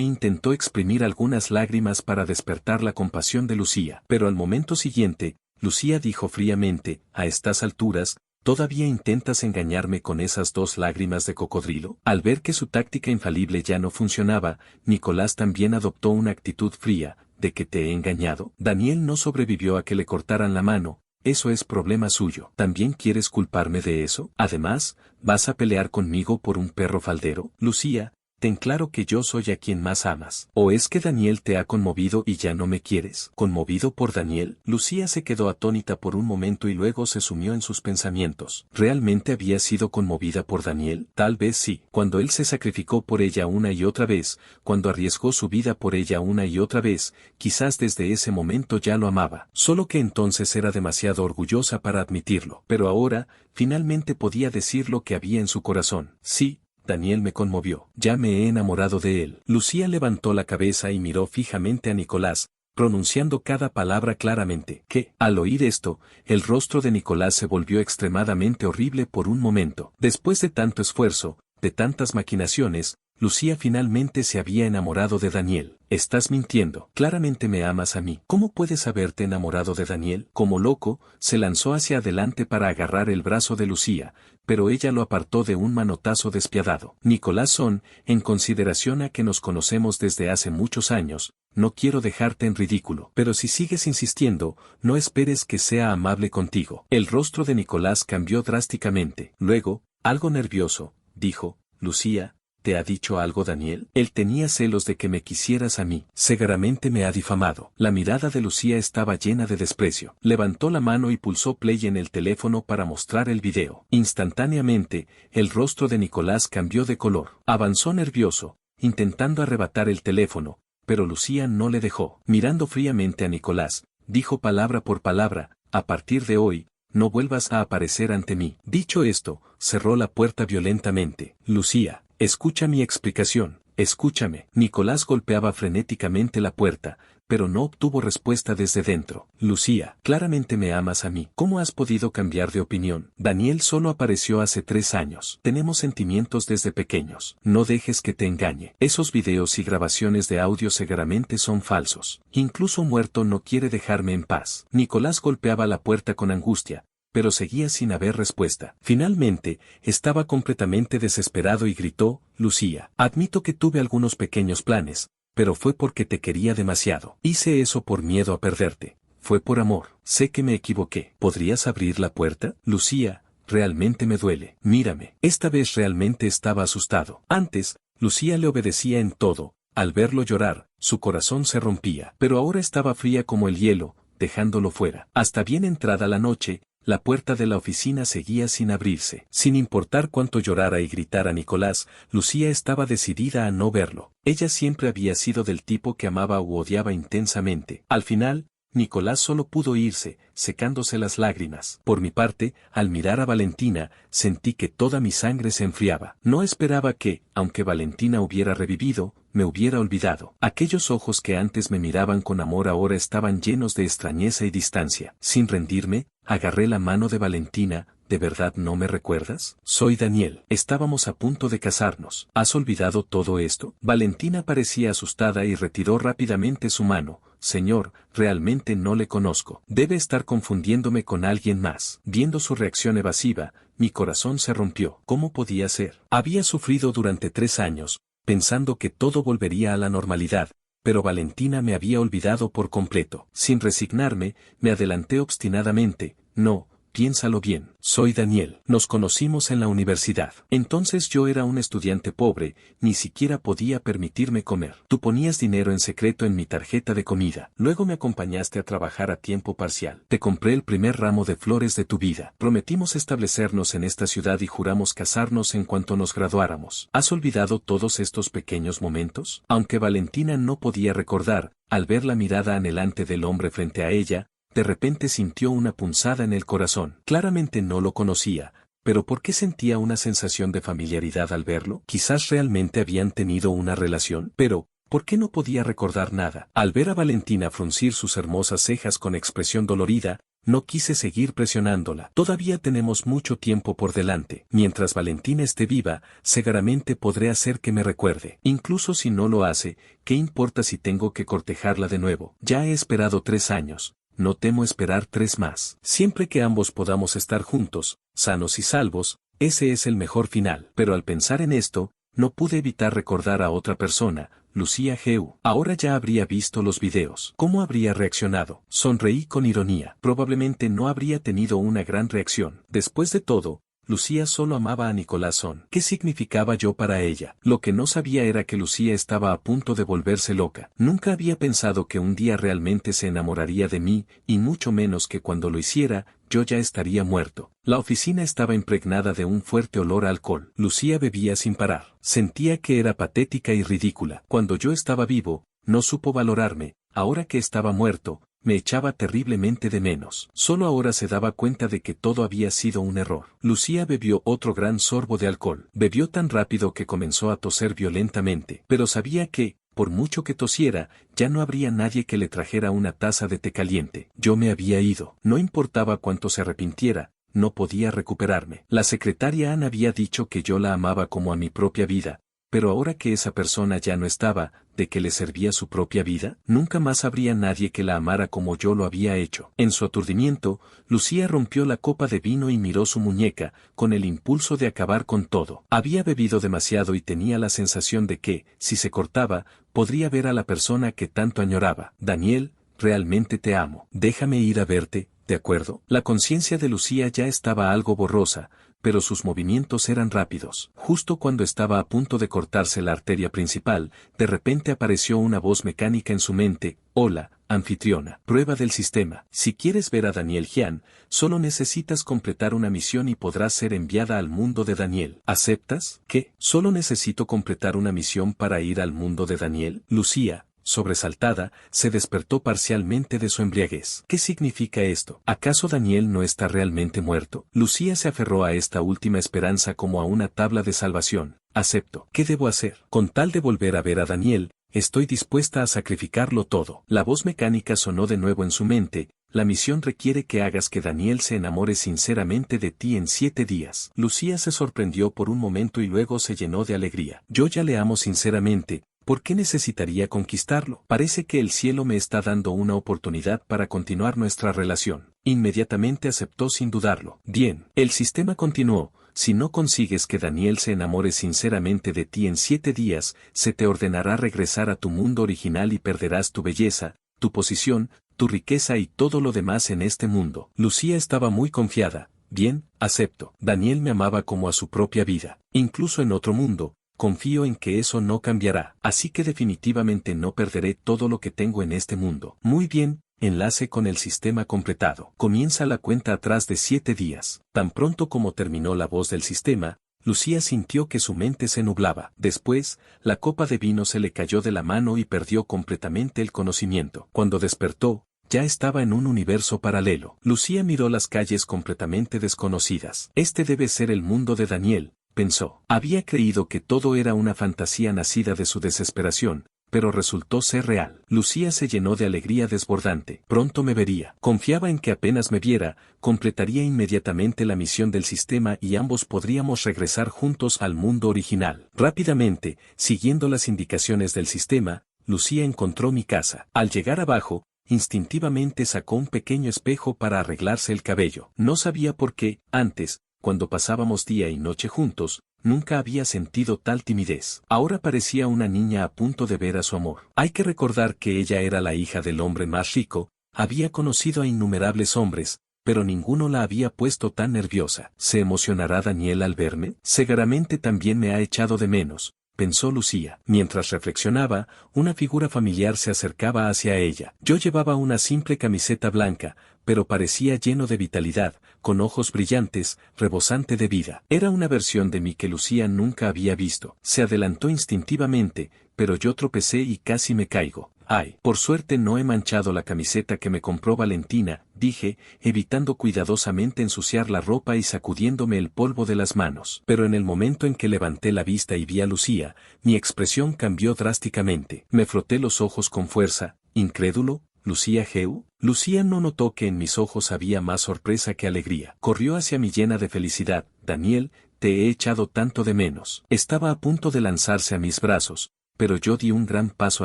intentó exprimir algunas lágrimas para despertar la compasión de Lucía. Pero al momento siguiente, Lucía dijo fríamente, a estas alturas, ¿todavía intentas engañarme con esas 2 lágrimas de cocodrilo? Al ver que su táctica infalible ya no funcionaba, Nicolás también adoptó una actitud fría. ¿De que te he engañado? Daniel no sobrevivió a que le cortaran la mano, eso es problema suyo. ¿También quieres culparme de eso? Además, ¿vas a pelear conmigo por un perro faldero? Lucía, ten claro que yo soy a quien más amas. ¿O es que Daniel te ha conmovido y ya no me quieres? ¿Conmovido por Daniel? Lucía se quedó atónita por un momento y luego se sumió en sus pensamientos. ¿Realmente había sido conmovida por Daniel? Tal vez sí. Cuando él se sacrificó por ella una y otra vez, cuando arriesgó su vida por ella una y otra vez, quizás desde ese momento ya lo amaba. Solo que entonces era demasiado orgullosa para admitirlo. Pero ahora, finalmente podía decir lo que había en su corazón. Sí, Daniel me conmovió. Ya me he enamorado de él. Lucía levantó la cabeza y miró fijamente a Nicolás, pronunciando cada palabra claramente. Que, al oír esto, el rostro de Nicolás se volvió extremadamente horrible por un momento. Después de tanto esfuerzo, de tantas maquinaciones, Lucía finalmente se había enamorado de Daniel. Estás mintiendo. Claramente me amas a mí. ¿Cómo puedes haberte enamorado de Daniel? Como loco, se lanzó hacia adelante para agarrar el brazo de Lucía, pero ella lo apartó de un manotazo despiadado. Nicolás Son, en consideración a que nos conocemos desde hace muchos años, no quiero dejarte en ridículo. Pero si sigues insistiendo, no esperes que sea amable contigo. El rostro de Nicolás cambió drásticamente. Luego, algo nervioso, dijo, Lucía, ¿te ha dicho algo Daniel? Él tenía celos de que me quisieras a mí. Seguramente me ha difamado. La mirada de Lucía estaba llena de desprecio. Levantó la mano y pulsó play en el teléfono para mostrar el video. Instantáneamente, el rostro de Nicolás cambió de color. Avanzó nervioso, intentando arrebatar el teléfono, pero Lucía no le dejó. Mirando fríamente a Nicolás, dijo palabra por palabra, a partir de hoy, no vuelvas a aparecer ante mí. Dicho esto, cerró la puerta violentamente. Lucía, escucha mi explicación, escúchame. Nicolás golpeaba frenéticamente la puerta, pero no obtuvo respuesta desde dentro. Lucía, claramente me amas a mí. ¿Cómo has podido cambiar de opinión? Daniel solo apareció hace 3 años. Tenemos sentimientos desde pequeños. No dejes que te engañe. Esos videos y grabaciones de audio seguramente son falsos. Incluso muerto no quiere dejarme en paz. Nicolás golpeaba la puerta con angustia, pero seguía sin haber respuesta. Finalmente, estaba completamente desesperado y gritó, Lucía, admito que tuve algunos pequeños planes, pero fue porque te quería demasiado. Hice eso por miedo a perderte. Fue por amor. Sé que me equivoqué. ¿Podrías abrir la puerta? Lucía, realmente me duele. Mírame. Esta vez realmente estaba asustado. Antes, Lucía le obedecía en todo. Al verlo llorar, su corazón se rompía. Pero ahora estaba fría como el hielo, dejándolo fuera. Hasta bien entrada la noche, la puerta de la oficina seguía sin abrirse. Sin importar cuánto llorara y gritara Nicolás, Lucía estaba decidida a no verlo. Ella siempre había sido del tipo que amaba u odiaba intensamente. Al final, Nicolás solo pudo irse, secándose las lágrimas. Por mi parte, al mirar a Valentina, sentí que toda mi sangre se enfriaba. No esperaba que, aunque Valentina hubiera revivido, me hubiera olvidado. Aquellos ojos que antes me miraban con amor ahora estaban llenos de extrañeza y distancia. Sin rendirme, agarré la mano de Valentina. ¿De verdad no me recuerdas? Soy Daniel. Estábamos a punto de casarnos. ¿Has olvidado todo esto? Valentina parecía asustada y retiró rápidamente su mano. Señor, realmente no le conozco. Debe estar confundiéndome con alguien más. Viendo su reacción evasiva, mi corazón se rompió. ¿Cómo podía ser? Había sufrido durante 3 años, pensando que todo volvería a la normalidad, pero Valentina me había olvidado por completo. Sin resignarme, me adelanté obstinadamente. No, piénsalo bien. Soy Daniel. Nos conocimos en la universidad. Entonces yo era un estudiante pobre, ni siquiera podía permitirme comer. Tú ponías dinero en secreto en mi tarjeta de comida. Luego me acompañaste a trabajar a tiempo parcial. Te compré el primer ramo de flores de tu vida. Prometimos establecernos en esta ciudad y juramos casarnos en cuanto nos graduáramos. ¿Has olvidado todos estos pequeños momentos? Aunque Valentina no podía recordar, al ver la mirada anhelante del hombre frente a ella, de repente sintió una punzada en el corazón. Claramente no lo conocía, pero ¿por qué sentía una sensación de familiaridad al verlo? Quizás realmente habían tenido una relación, pero ¿por qué no podía recordar nada? Al ver a Valentina fruncir sus hermosas cejas con expresión dolorida, no quise seguir presionándola. Todavía tenemos mucho tiempo por delante. Mientras Valentina esté viva, seguramente podré hacer que me recuerde. Incluso si no lo hace, ¿qué importa si tengo que cortejarla de nuevo? Ya he esperado 3 años. No temo esperar 3 más. Siempre que ambos podamos estar juntos, sanos y salvos, ese es el mejor final. Pero al pensar en esto, no pude evitar recordar a otra persona, Lucía Geu. Ahora ya habría visto los videos. ¿Cómo habría reaccionado? Sonreí con ironía. Probablemente no habría tenido una gran reacción. Después de todo, Lucía solo amaba a Nicolás Son. ¿Qué significaba yo para ella? Lo que no sabía era que Lucía estaba a punto de volverse loca. Nunca había pensado que un día realmente se enamoraría de mí, y mucho menos que cuando lo hiciera, yo ya estaría muerto. La oficina estaba impregnada de un fuerte olor a alcohol. Lucía bebía sin parar. Sentía que era patética y ridícula. Cuando yo estaba vivo, no supo valorarme. Ahora que estaba muerto, me echaba terriblemente de menos. Solo ahora se daba cuenta de que todo había sido un error. Lucía bebió otro gran sorbo de alcohol. Bebió tan rápido que comenzó a toser violentamente. Pero sabía que, por mucho que tosiera, ya no habría nadie que le trajera una taza de té caliente. Yo me había ido. No importaba cuánto se arrepintiera, no podía recuperarme. La secretaria Ann había dicho que yo la amaba como a mi propia vida. Pero ahora que esa persona ya no estaba, ¿de qué le servía su propia vida? Nunca más habría nadie que la amara como yo lo había hecho. En su aturdimiento, Lucía rompió la copa de vino y miró su muñeca, con el impulso de acabar con todo. Había bebido demasiado y tenía la sensación de que, si se cortaba, podría ver a la persona que tanto añoraba. Daniel, realmente te amo. Déjame ir a verte, ¿de acuerdo? La conciencia de Lucía ya estaba algo borrosa, pero sus movimientos eran rápidos. Justo cuando estaba a punto de cortarse la arteria principal, de repente apareció una voz mecánica en su mente: hola, anfitriona. Prueba del sistema. Si quieres ver a Daniel Gian, solo necesitas completar una misión y podrás ser enviada al mundo de Daniel. ¿Aceptas? ¿Qué? ¿Solo necesito completar una misión para ir al mundo de Daniel? Lucía, sobresaltada, se despertó parcialmente de su embriaguez. ¿Qué significa esto? ¿Acaso Daniel no está realmente muerto? Lucía se aferró a esta última esperanza como a una tabla de salvación. Acepto. ¿Qué debo hacer? Con tal de volver a ver a Daniel, estoy dispuesta a sacrificarlo todo. La voz mecánica sonó de nuevo en su mente. La misión requiere que hagas que Daniel se enamore sinceramente de ti en 7 días. Lucía se sorprendió por un momento y luego se llenó de alegría. Yo ya le amo sinceramente. ¿Por qué necesitaría conquistarlo? Parece que el cielo me está dando una oportunidad para continuar nuestra relación. Inmediatamente aceptó sin dudarlo. Bien, el sistema continuó. Si no consigues que Daniel se enamore sinceramente de ti en 7 días, se te ordenará regresar a tu mundo original y perderás tu belleza, tu posición, tu riqueza y todo lo demás en este mundo. Lucía estaba muy confiada. Bien, acepto. Daniel me amaba como a su propia vida. Incluso en otro mundo. Confío en que eso no cambiará, así que definitivamente no perderé todo lo que tengo en este mundo. Muy bien, enlace con el sistema completado. Comienza la cuenta atrás de 7 días. Tan pronto como terminó la voz del sistema, Lucía sintió que su mente se nublaba. Después, la copa de vino se le cayó de la mano y perdió completamente el conocimiento. Cuando despertó, ya estaba en un universo paralelo. Lucía miró las calles completamente desconocidas. Este debe ser el mundo de Daniel, pensó. Había creído que todo era una fantasía nacida de su desesperación, pero resultó ser real. Lucía se llenó de alegría desbordante. Pronto me vería. Confiaba en que apenas me viera, completaría inmediatamente la misión del sistema y ambos podríamos regresar juntos al mundo original. Rápidamente, siguiendo las indicaciones del sistema, Lucía encontró mi casa. Al llegar abajo, instintivamente sacó un pequeño espejo para arreglarse el cabello. No sabía por qué, antes, cuando pasábamos día y noche juntos, nunca había sentido tal timidez. Ahora parecía una niña a punto de ver a su amor. Hay que recordar que ella era la hija del hombre más rico, había conocido a innumerables hombres, pero ninguno la había puesto tan nerviosa. ¿Se emocionará Daniel al verme? Seguramente también me ha echado de menos, pensó Lucía. Mientras reflexionaba, una figura familiar se acercaba hacia ella. Yo llevaba una simple camiseta blanca, pero parecía lleno de vitalidad, con ojos brillantes, rebosante de vida. Era una versión de mí que Lucía nunca había visto. Se adelantó instintivamente, pero yo tropecé y casi me caigo. Ay, por suerte no he manchado la camiseta que me compró Valentina, dije, evitando cuidadosamente ensuciar la ropa y sacudiéndome el polvo de las manos. Pero en el momento en que levanté la vista y vi a Lucía, mi expresión cambió drásticamente. Me froté los ojos con fuerza, incrédulo. ¿Lucía Geu? Lucía no notó que en mis ojos había más sorpresa que alegría. Corrió hacia mí llena de felicidad. Daniel, te he echado tanto de menos. Estaba a punto de lanzarse a mis brazos, pero yo di un gran paso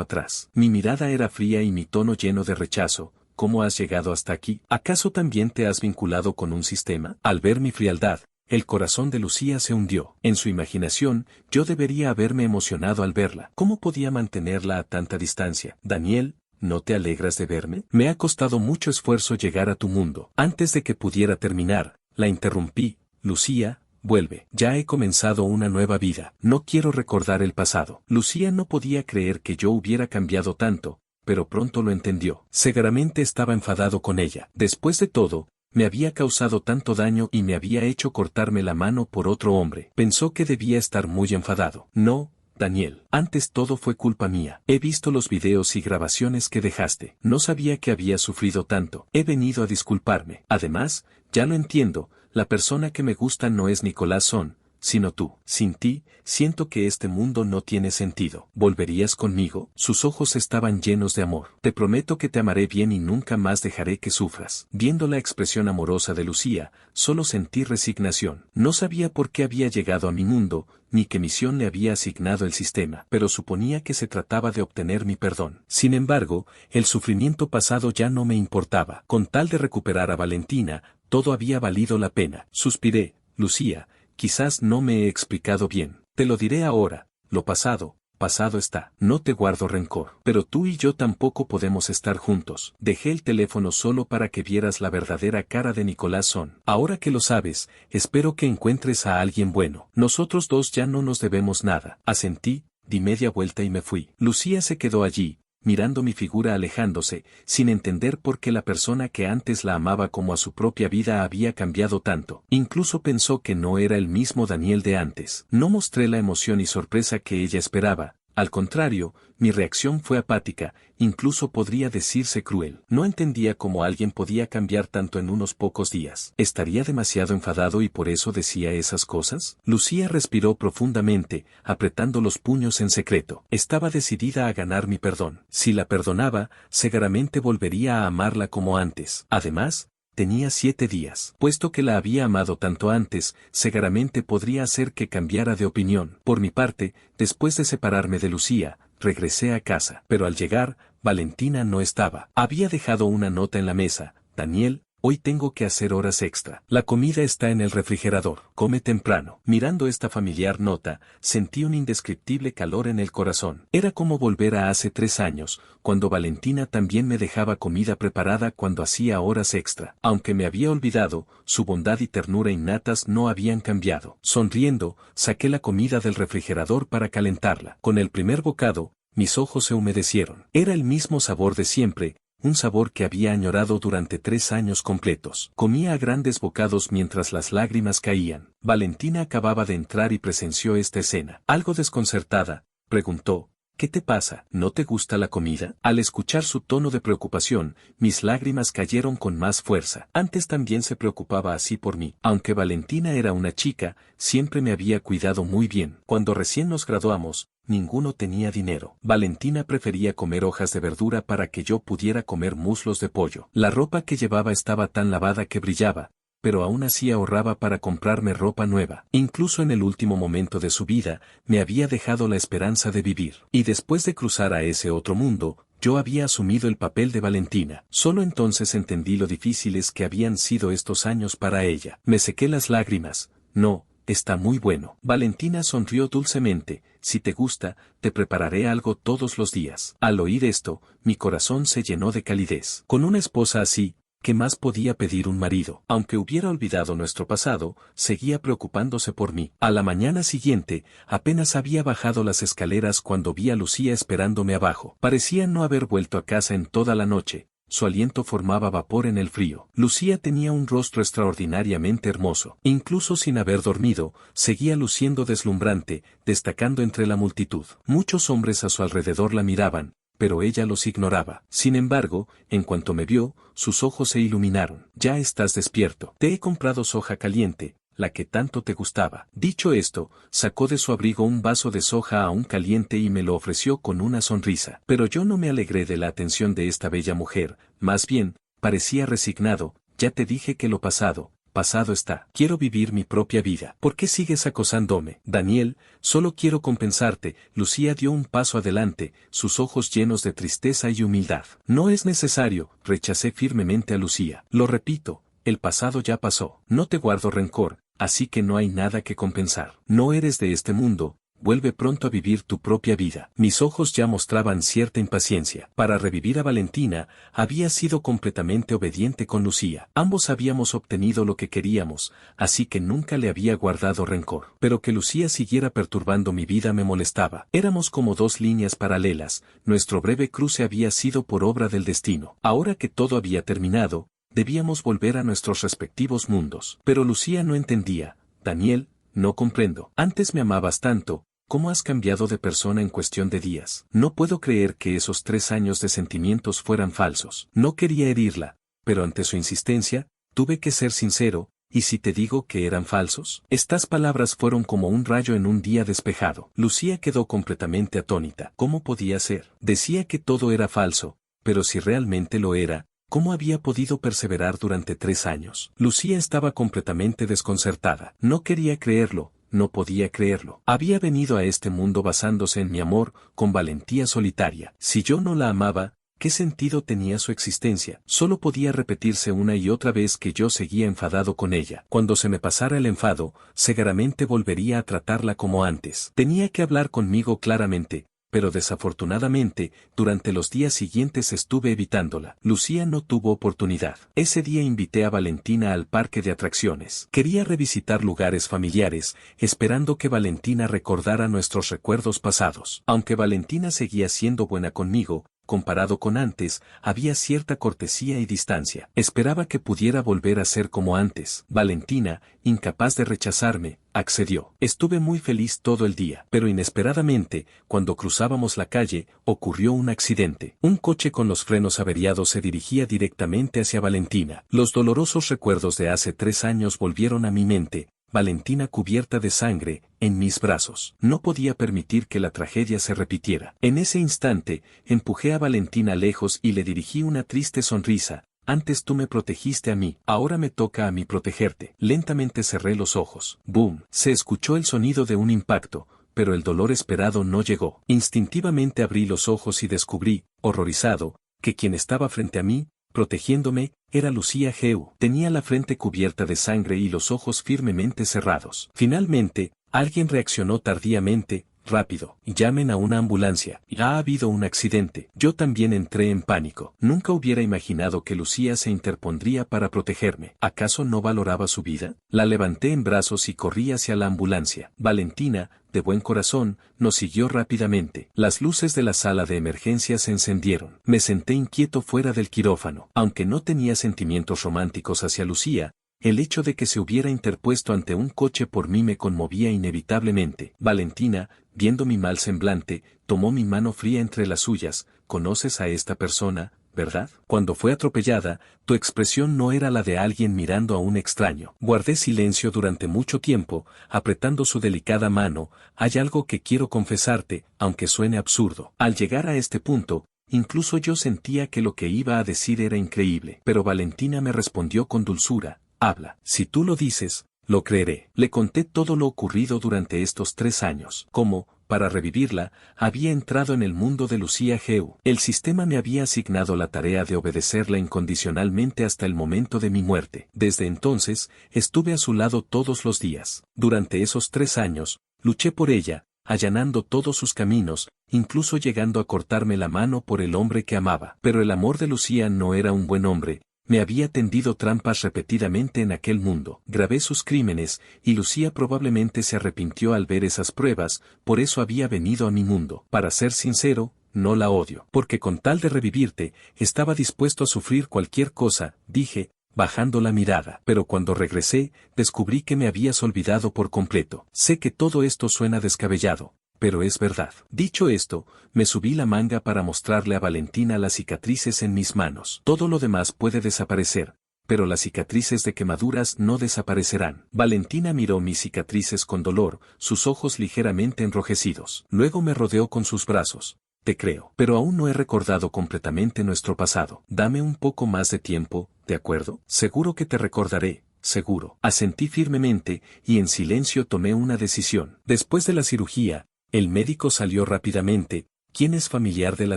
atrás. Mi mirada era fría y mi tono lleno de rechazo. ¿Cómo has llegado hasta aquí? ¿Acaso también te has vinculado con un sistema? Al ver mi frialdad, el corazón de Lucía se hundió. En su imaginación, yo debería haberme emocionado al verla. ¿Cómo podía mantenerla a tanta distancia? Daniel, ¿no te alegras de verme? Me ha costado mucho esfuerzo llegar a tu mundo. Antes de que pudiera terminar, la interrumpí. Lucía, vuelve. Ya he comenzado una nueva vida. No quiero recordar el pasado. Lucía no podía creer que yo hubiera cambiado tanto, pero pronto lo entendió. Seguramente estaba enfadado con ella. Después de todo, me había causado tanto daño y me había hecho cortarme la mano por otro hombre. Pensó que debía estar muy enfadado. No, Daniel, antes todo fue culpa mía. He visto los videos y grabaciones que dejaste. No sabía que había sufrido tanto. He venido a disculparme. Además, ya lo entiendo, la persona que me gusta no es Nicolás Son, sino tú. Sin ti, siento que este mundo no tiene sentido. ¿Volverías conmigo? Sus ojos estaban llenos de amor. Te prometo que te amaré bien y nunca más dejaré que sufras. Viendo la expresión amorosa de Lucía, solo sentí resignación. No sabía por qué había llegado a mi mundo, ni qué misión le había asignado el sistema, pero suponía que se trataba de obtener mi perdón. Sin embargo, el sufrimiento pasado ya no me importaba. Con tal de recuperar a Valentina, todo había valido la pena. Suspiré. Lucía, quizás no me he explicado bien. Te lo diré ahora, lo pasado, pasado está. No te guardo rencor. Pero tú y yo tampoco podemos estar juntos. Dejé el teléfono solo para que vieras la verdadera cara de Nicolás Son. Ahora que lo sabes, espero que encuentres a alguien bueno. Nosotros dos ya no nos debemos nada. Asentí, di media vuelta y me fui. Lucía se quedó allí, mirando mi figura alejándose, sin entender por qué la persona que antes la amaba como a su propia vida había cambiado tanto. Incluso pensó que no era el mismo Daniel de antes. No mostré la emoción y sorpresa que ella esperaba. Al contrario, mi reacción fue apática, incluso podría decirse cruel. No entendía cómo alguien podía cambiar tanto en unos pocos días. ¿Estaría demasiado enfadado y por eso decía esas cosas? Lucía respiró profundamente, apretando los puños en secreto. Estaba decidida a ganar mi perdón. Si la perdonaba, seguramente volvería a amarla como antes. Además, tenía 7 días. Puesto que la había amado tanto antes, seguramente podría hacer que cambiara de opinión. Por mi parte, después de separarme de Lucía, regresé a casa. Pero al llegar, Valentina no estaba. Había dejado una nota en la mesa. Daniel, hoy tengo que hacer horas extra. La comida está en el refrigerador. Come temprano. Mirando esta familiar nota, sentí un indescriptible calor en el corazón. Era como volver a hace 3 años, cuando Valentina también me dejaba comida preparada cuando hacía horas extra. Aunque me había olvidado, su bondad y ternura innatas no habían cambiado. Sonriendo, saqué la comida del refrigerador para calentarla. Con el primer bocado, mis ojos se humedecieron. Era el mismo sabor de siempre, un sabor que había añorado durante 3 años completos. Comía a grandes bocados mientras las lágrimas caían. Valentina acababa de entrar y presenció esta escena. Algo desconcertada, preguntó, ¿qué te pasa? ¿No te gusta la comida? Al escuchar su tono de preocupación, mis lágrimas cayeron con más fuerza. Antes también se preocupaba así por mí. Aunque Valentina era una chica, siempre me había cuidado muy bien. Cuando recién nos graduamos, ninguno tenía dinero. Valentina prefería comer hojas de verdura para que yo pudiera comer muslos de pollo. La ropa que llevaba estaba tan lavada que brillaba, pero aún así ahorraba para comprarme ropa nueva. Incluso en el último momento de su vida, me había dejado la esperanza de vivir. Y después de cruzar a ese otro mundo, yo había asumido el papel de Valentina. Solo entonces entendí lo difíciles que habían sido estos años para ella. Me sequé las lágrimas. No, está muy bueno. Valentina sonrió dulcemente. Si te gusta, te prepararé algo todos los días. Al oír esto, mi corazón se llenó de calidez. Con una esposa así, ¿qué más podía pedir un marido? Aunque hubiera olvidado nuestro pasado, seguía preocupándose por mí. A la mañana siguiente, apenas había bajado las escaleras cuando vi a Lucía esperándome abajo. Parecía no haber vuelto a casa en toda la noche. Su aliento formaba vapor en el frío. Lucía tenía un rostro extraordinariamente hermoso. Incluso sin haber dormido, seguía luciendo deslumbrante, destacando entre la multitud. Muchos hombres a su alrededor la miraban, pero ella los ignoraba. Sin embargo, en cuanto me vio, sus ojos se iluminaron. Ya estás despierto. Te he comprado soja caliente, la que tanto te gustaba. Dicho esto, sacó de su abrigo un vaso de soja aún caliente y me lo ofreció con una sonrisa. Pero yo no me alegré de la atención de esta bella mujer, más bien, parecía resignado. Ya te dije que lo pasado, pasado está. Quiero vivir mi propia vida. ¿Por qué sigues acosándome? Daniel, solo quiero compensarte. Lucía dio un paso adelante, sus ojos llenos de tristeza y humildad. No es necesario, rechacé firmemente a Lucía. Lo repito, el pasado ya pasó. No te guardo rencor, así que no hay nada que compensar. No eres de este mundo, vuelve pronto a vivir tu propia vida. Mis ojos ya mostraban cierta impaciencia. Para revivir a Valentina, había sido completamente obediente con Lucía. Ambos habíamos obtenido lo que queríamos, así que nunca le había guardado rencor. Pero que Lucía siguiera perturbando mi vida me molestaba. Éramos como dos líneas paralelas, nuestro breve cruce había sido por obra del destino. Ahora que todo había terminado, debíamos volver a nuestros respectivos mundos. Pero Lucía no entendía. Daniel, no comprendo. Antes me amabas tanto. ¿Cómo has cambiado de persona en cuestión de días? No puedo creer que esos 3 años de sentimientos fueran falsos. No quería herirla, pero ante su insistencia, tuve que ser sincero. ¿Y si te digo que eran falsos? Estas palabras fueron como un rayo en un día despejado. Lucía quedó completamente atónita. ¿Cómo podía ser? Decía que todo era falso, pero si realmente lo era, ¿cómo había podido perseverar durante 3 años? Lucía estaba completamente desconcertada. No quería creerlo, no podía creerlo. Había venido a este mundo basándose en mi amor, con valentía solitaria. Si yo no la amaba, ¿qué sentido tenía su existencia? Solo podía repetirse una y otra vez que yo seguía enfadado con ella. Cuando se me pasara el enfado, seguramente volvería a tratarla como antes. Tenía que hablar conmigo claramente. Pero desafortunadamente, durante los días siguientes estuve evitándola. Lucía no tuvo oportunidad. Ese día invité a Valentina al parque de atracciones. Quería revisitar lugares familiares, esperando que Valentina recordara nuestros recuerdos pasados. Aunque Valentina seguía siendo buena conmigo, comparado con antes, había cierta cortesía y distancia. Esperaba que pudiera volver a ser como antes. Valentina, incapaz de rechazarme, accedió. Estuve muy feliz todo el día, pero inesperadamente, cuando cruzábamos la calle, ocurrió un accidente. Un coche con los frenos averiados se dirigía directamente hacia Valentina. Los dolorosos recuerdos de hace 3 años volvieron a mi mente. Valentina cubierta de sangre, en mis brazos. No podía permitir que la tragedia se repitiera. En ese instante, empujé a Valentina lejos y le dirigí una triste sonrisa. Antes tú me protegiste a mí, ahora me toca a mí protegerte. Lentamente cerré los ojos. ¡Boom! Se escuchó el sonido de un impacto, pero el dolor esperado no llegó. Instintivamente abrí los ojos y descubrí, horrorizado, que quien estaba frente a mí, protegiéndome, era Lucía Geu. Tenía la frente cubierta de sangre y los ojos firmemente cerrados. Finalmente, alguien reaccionó tardíamente. Rápido, llamen a una ambulancia. Ha habido un accidente. Yo también entré en pánico. Nunca hubiera imaginado que Lucía se interpondría para protegerme. ¿Acaso no valoraba su vida? La levanté en brazos y corrí hacia la ambulancia. Valentina, de buen corazón, nos siguió rápidamente. Las luces de la sala de emergencia se encendieron. Me senté inquieto fuera del quirófano. Aunque no tenía sentimientos románticos hacia Lucía, el hecho de que se hubiera interpuesto ante un coche por mí me conmovía inevitablemente. Valentina, viendo mi mal semblante, tomó mi mano fría entre las suyas. ¿Conoces a esta persona, verdad? Cuando fue atropellada, tu expresión no era la de alguien mirando a un extraño. Guardé silencio durante mucho tiempo, apretando su delicada mano. Hay algo que quiero confesarte, aunque suene absurdo. Al llegar a este punto, incluso yo sentía que lo que iba a decir era increíble. Pero Valentina me respondió con dulzura. Habla. Si tú lo dices, lo creeré. Le conté todo lo ocurrido durante estos 3 años. Cómo, para revivirla, había entrado en el mundo de Lucía Geu. El sistema me había asignado la tarea de obedecerla incondicionalmente hasta el momento de mi muerte. Desde entonces, estuve a su lado todos los días. Durante esos 3 años, luché por ella, allanando todos sus caminos, incluso llegando a cortarme la mano por el hombre que amaba. Pero el amor de Lucía no era un buen hombre. Me había tendido trampas repetidamente en aquel mundo. Grabé sus crímenes, y Lucía probablemente se arrepintió al ver esas pruebas, por eso había venido a mi mundo. Para ser sincero, no la odio. Porque con tal de revivirte, estaba dispuesto a sufrir cualquier cosa, dije, bajando la mirada. Pero cuando regresé, descubrí que me habías olvidado por completo. Sé que todo esto suena descabellado, pero es verdad. Dicho esto, me subí la manga para mostrarle a Valentina las cicatrices en mis manos. Todo lo demás puede desaparecer, pero las cicatrices de quemaduras no desaparecerán. Valentina miró mis cicatrices con dolor, sus ojos ligeramente enrojecidos. Luego me rodeó con sus brazos. Te creo, pero aún no he recordado completamente nuestro pasado. Dame un poco más de tiempo, ¿de acuerdo? Seguro que te recordaré. Seguro. Asentí firmemente, y en silencio tomé una decisión. Después de la cirugía, el médico salió rápidamente. ¿Quién es familiar de la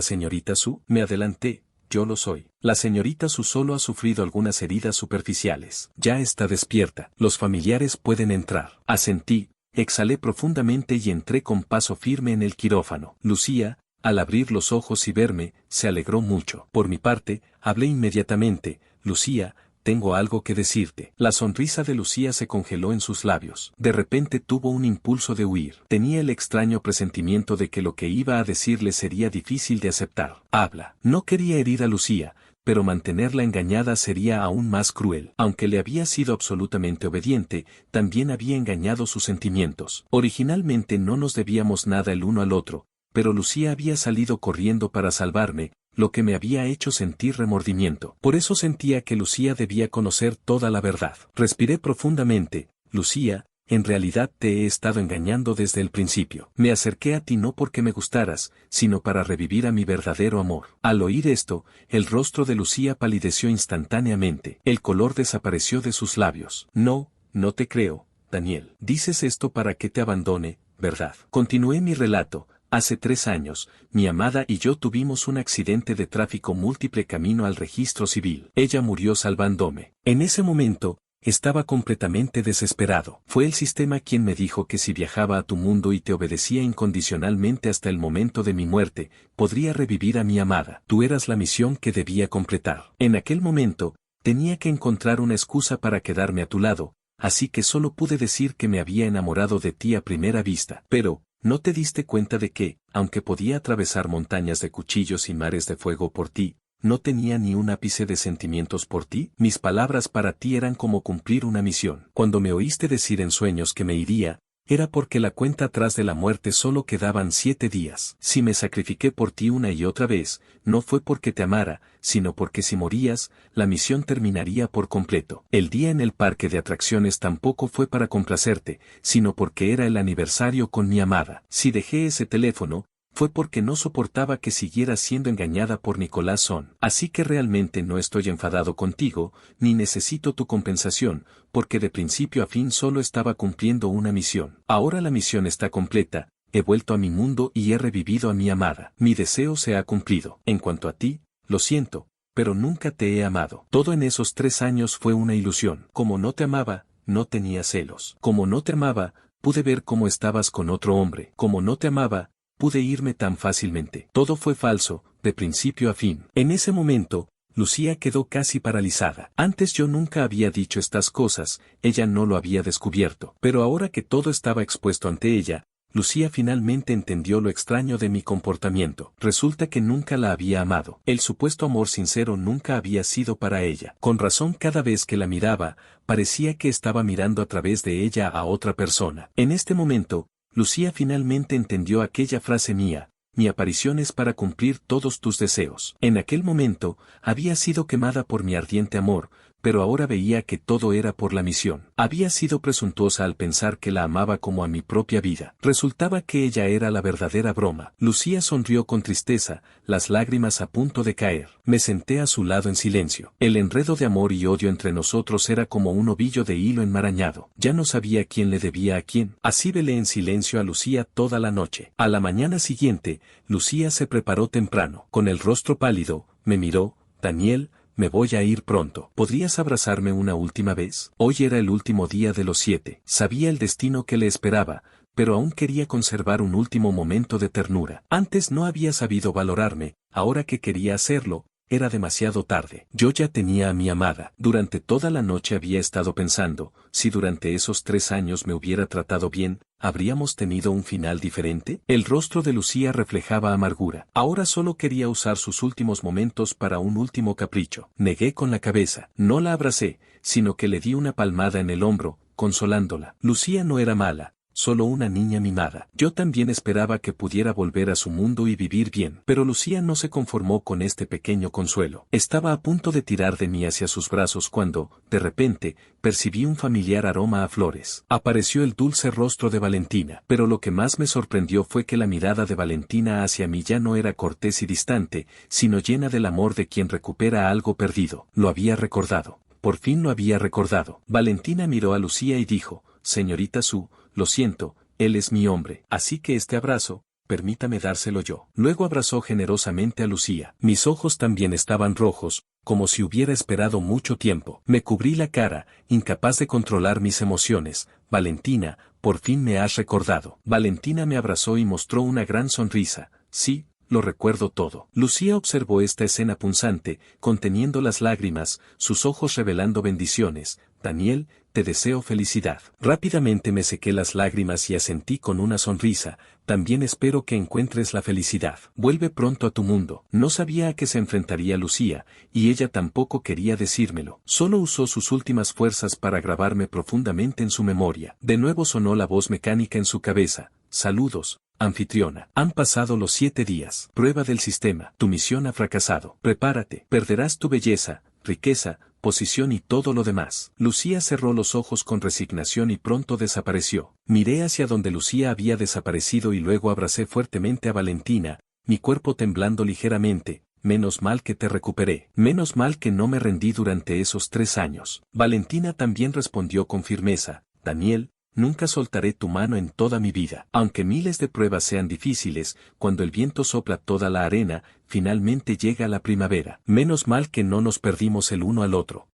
señorita Su? Me adelanté. Yo lo soy. La señorita Su solo ha sufrido algunas heridas superficiales. Ya está despierta. Los familiares pueden entrar. Asentí. exhalé profundamente y entré con paso firme en el quirófano. Lucía, al abrir los ojos y verme, se alegró mucho. Por mi parte, hablé inmediatamente: Lucía, tengo algo que decirte. La sonrisa de Lucía se congeló en sus labios. De repente tuvo un impulso de huir. Tenía el extraño presentimiento de que lo que iba a decirle sería difícil de aceptar. Habla. No quería herir a Lucía, pero mantenerla engañada sería aún más cruel. Aunque le había sido absolutamente obediente, también había engañado sus sentimientos. Originalmente no nos debíamos nada el uno al otro, pero Lucía había salido corriendo para salvarme, lo que me había hecho sentir remordimiento. Por eso sentía que Lucía debía conocer toda la verdad. Respiré profundamente. Lucía, en realidad te he estado engañando desde el principio. Me acerqué a ti no porque me gustaras, sino para revivir a mi verdadero amor. Al oír esto, el rostro de Lucía palideció instantáneamente. El color desapareció de sus labios. No, no te creo, Daniel. Dices esto para que te abandone, ¿verdad? Continué mi relato. Hace 3 años, mi amada y yo tuvimos un accidente de tráfico múltiple camino al registro civil. Ella murió salvándome. En ese momento, estaba completamente desesperado. Fue el sistema quien me dijo que si viajaba a tu mundo y te obedecía incondicionalmente hasta el momento de mi muerte, podría revivir a mi amada. Tú eras la misión que debía completar. En aquel momento, tenía que encontrar una excusa para quedarme a tu lado, así que solo pude decir que me había enamorado de ti a primera vista. Pero, ¿no te diste cuenta de que, aunque podía atravesar montañas de cuchillos y mares de fuego por ti, no tenía ni un ápice de sentimientos por ti? Mis palabras para ti eran como cumplir una misión. Cuando me oíste decir en sueños que me iría, era porque la cuenta atrás de la muerte solo quedaban 7 días. Si me sacrifiqué por ti una y otra vez, no fue porque te amara, sino porque si morías, la misión terminaría por completo. El día en el parque de atracciones tampoco fue para complacerte, sino porque era el aniversario con mi amada. Si dejé ese teléfono, fue porque no soportaba que siguieras siendo engañada por Nicolás Son. Así que realmente no estoy enfadado contigo, ni necesito tu compensación, porque de principio a fin solo estaba cumpliendo una misión. Ahora la misión está completa, he vuelto a mi mundo y he revivido a mi amada. Mi deseo se ha cumplido. En cuanto a ti, lo siento, pero nunca te he amado. Todo en esos 3 años fue una ilusión. Como no te amaba, no tenía celos. Como no te amaba, pude ver cómo estabas con otro hombre. Como no te amaba, pude irme tan fácilmente. Todo fue falso, de principio a fin. En ese momento, Lucía quedó casi paralizada. Antes yo nunca había dicho estas cosas, ella no lo había descubierto. Pero ahora que todo estaba expuesto ante ella, Lucía finalmente entendió lo extraño de mi comportamiento. Resulta que nunca la había amado. El supuesto amor sincero nunca había sido para ella. Con razón cada vez que la miraba, parecía que estaba mirando a través de ella a otra persona. En este momento, Lucía finalmente entendió aquella frase mía: mi aparición es para cumplir todos tus deseos. En aquel momento, había sido quemada por mi ardiente amor, pero ahora veía que todo era por la misión. Había sido presuntuosa al pensar que la amaba como a mi propia vida. Resultaba que ella era la verdadera broma. Lucía sonrió con tristeza, las lágrimas a punto de caer. Me senté a su lado en silencio. El enredo de amor y odio entre nosotros era como un ovillo de hilo enmarañado. Ya no sabía quién le debía a quién. Así velé en silencio a Lucía toda la noche. A la mañana siguiente, Lucía se preparó temprano. Con el rostro pálido, me miró: Daniel, me voy a ir pronto. ¿Podrías abrazarme una última vez? Hoy era el último día de los 7. Sabía el destino que le esperaba, pero aún quería conservar un último momento de ternura. Antes no había sabido valorarme, ahora que quería hacerlo, era demasiado tarde. Yo ya tenía a mi amada. Durante toda la noche había estado pensando, si durante esos 3 años me hubiera tratado bien, ¿habríamos tenido un final diferente? El rostro de Lucía reflejaba amargura. Ahora solo quería usar sus últimos momentos para un último capricho. Negué con la cabeza. No la abracé, sino que le di una palmada en el hombro, consolándola. Lucía no era mala, solo una niña mimada. Yo también esperaba que pudiera volver a su mundo y vivir bien. Pero Lucía no se conformó con este pequeño consuelo. Estaba a punto de tirar de mí hacia sus brazos cuando, de repente, percibí un familiar aroma a flores. Apareció el dulce rostro de Valentina. Pero lo que más me sorprendió fue que la mirada de Valentina hacia mí ya no era cortés y distante, sino llena del amor de quien recupera algo perdido. Lo había recordado. Por fin lo había recordado. Valentina miró a Lucía y dijo: Señorita Su, lo siento, él es mi hombre, así que este abrazo, permítame dárselo yo. Luego abrazó generosamente a Lucía. Mis ojos también estaban rojos, como si hubiera esperado mucho tiempo. Me cubrí la cara, incapaz de controlar mis emociones. Valentina, por fin me has recordado. Valentina me abrazó y mostró una gran sonrisa. Sí, lo recuerdo todo. Lucía observó esta escena punzante, conteniendo las lágrimas, sus ojos revelando bendiciones. Daniel, te deseo felicidad. Rápidamente me sequé las lágrimas y asentí con una sonrisa. También espero que encuentres la felicidad. Vuelve pronto a tu mundo. No sabía a qué se enfrentaría Lucía, y ella tampoco quería decírmelo. Solo usó sus últimas fuerzas para grabarme profundamente en su memoria. De nuevo sonó la voz mecánica en su cabeza. Saludos, anfitriona. Han pasado los 7 días. Prueba del sistema. Tu misión ha fracasado. Prepárate. Perderás tu belleza, riqueza, posición y todo lo demás. Lucía cerró los ojos con resignación y pronto desapareció. Miré hacia donde Lucía había desaparecido y luego abracé fuertemente a Valentina, mi cuerpo temblando ligeramente. Menos mal que te recuperé. Menos mal que no me rendí durante esos 3 años. Valentina también respondió con firmeza. Daniel, nunca soltaré tu mano en toda mi vida. Aunque miles de pruebas sean difíciles, cuando el viento sopla toda la arena, finalmente llega la primavera. Menos mal que no nos perdimos el uno al otro.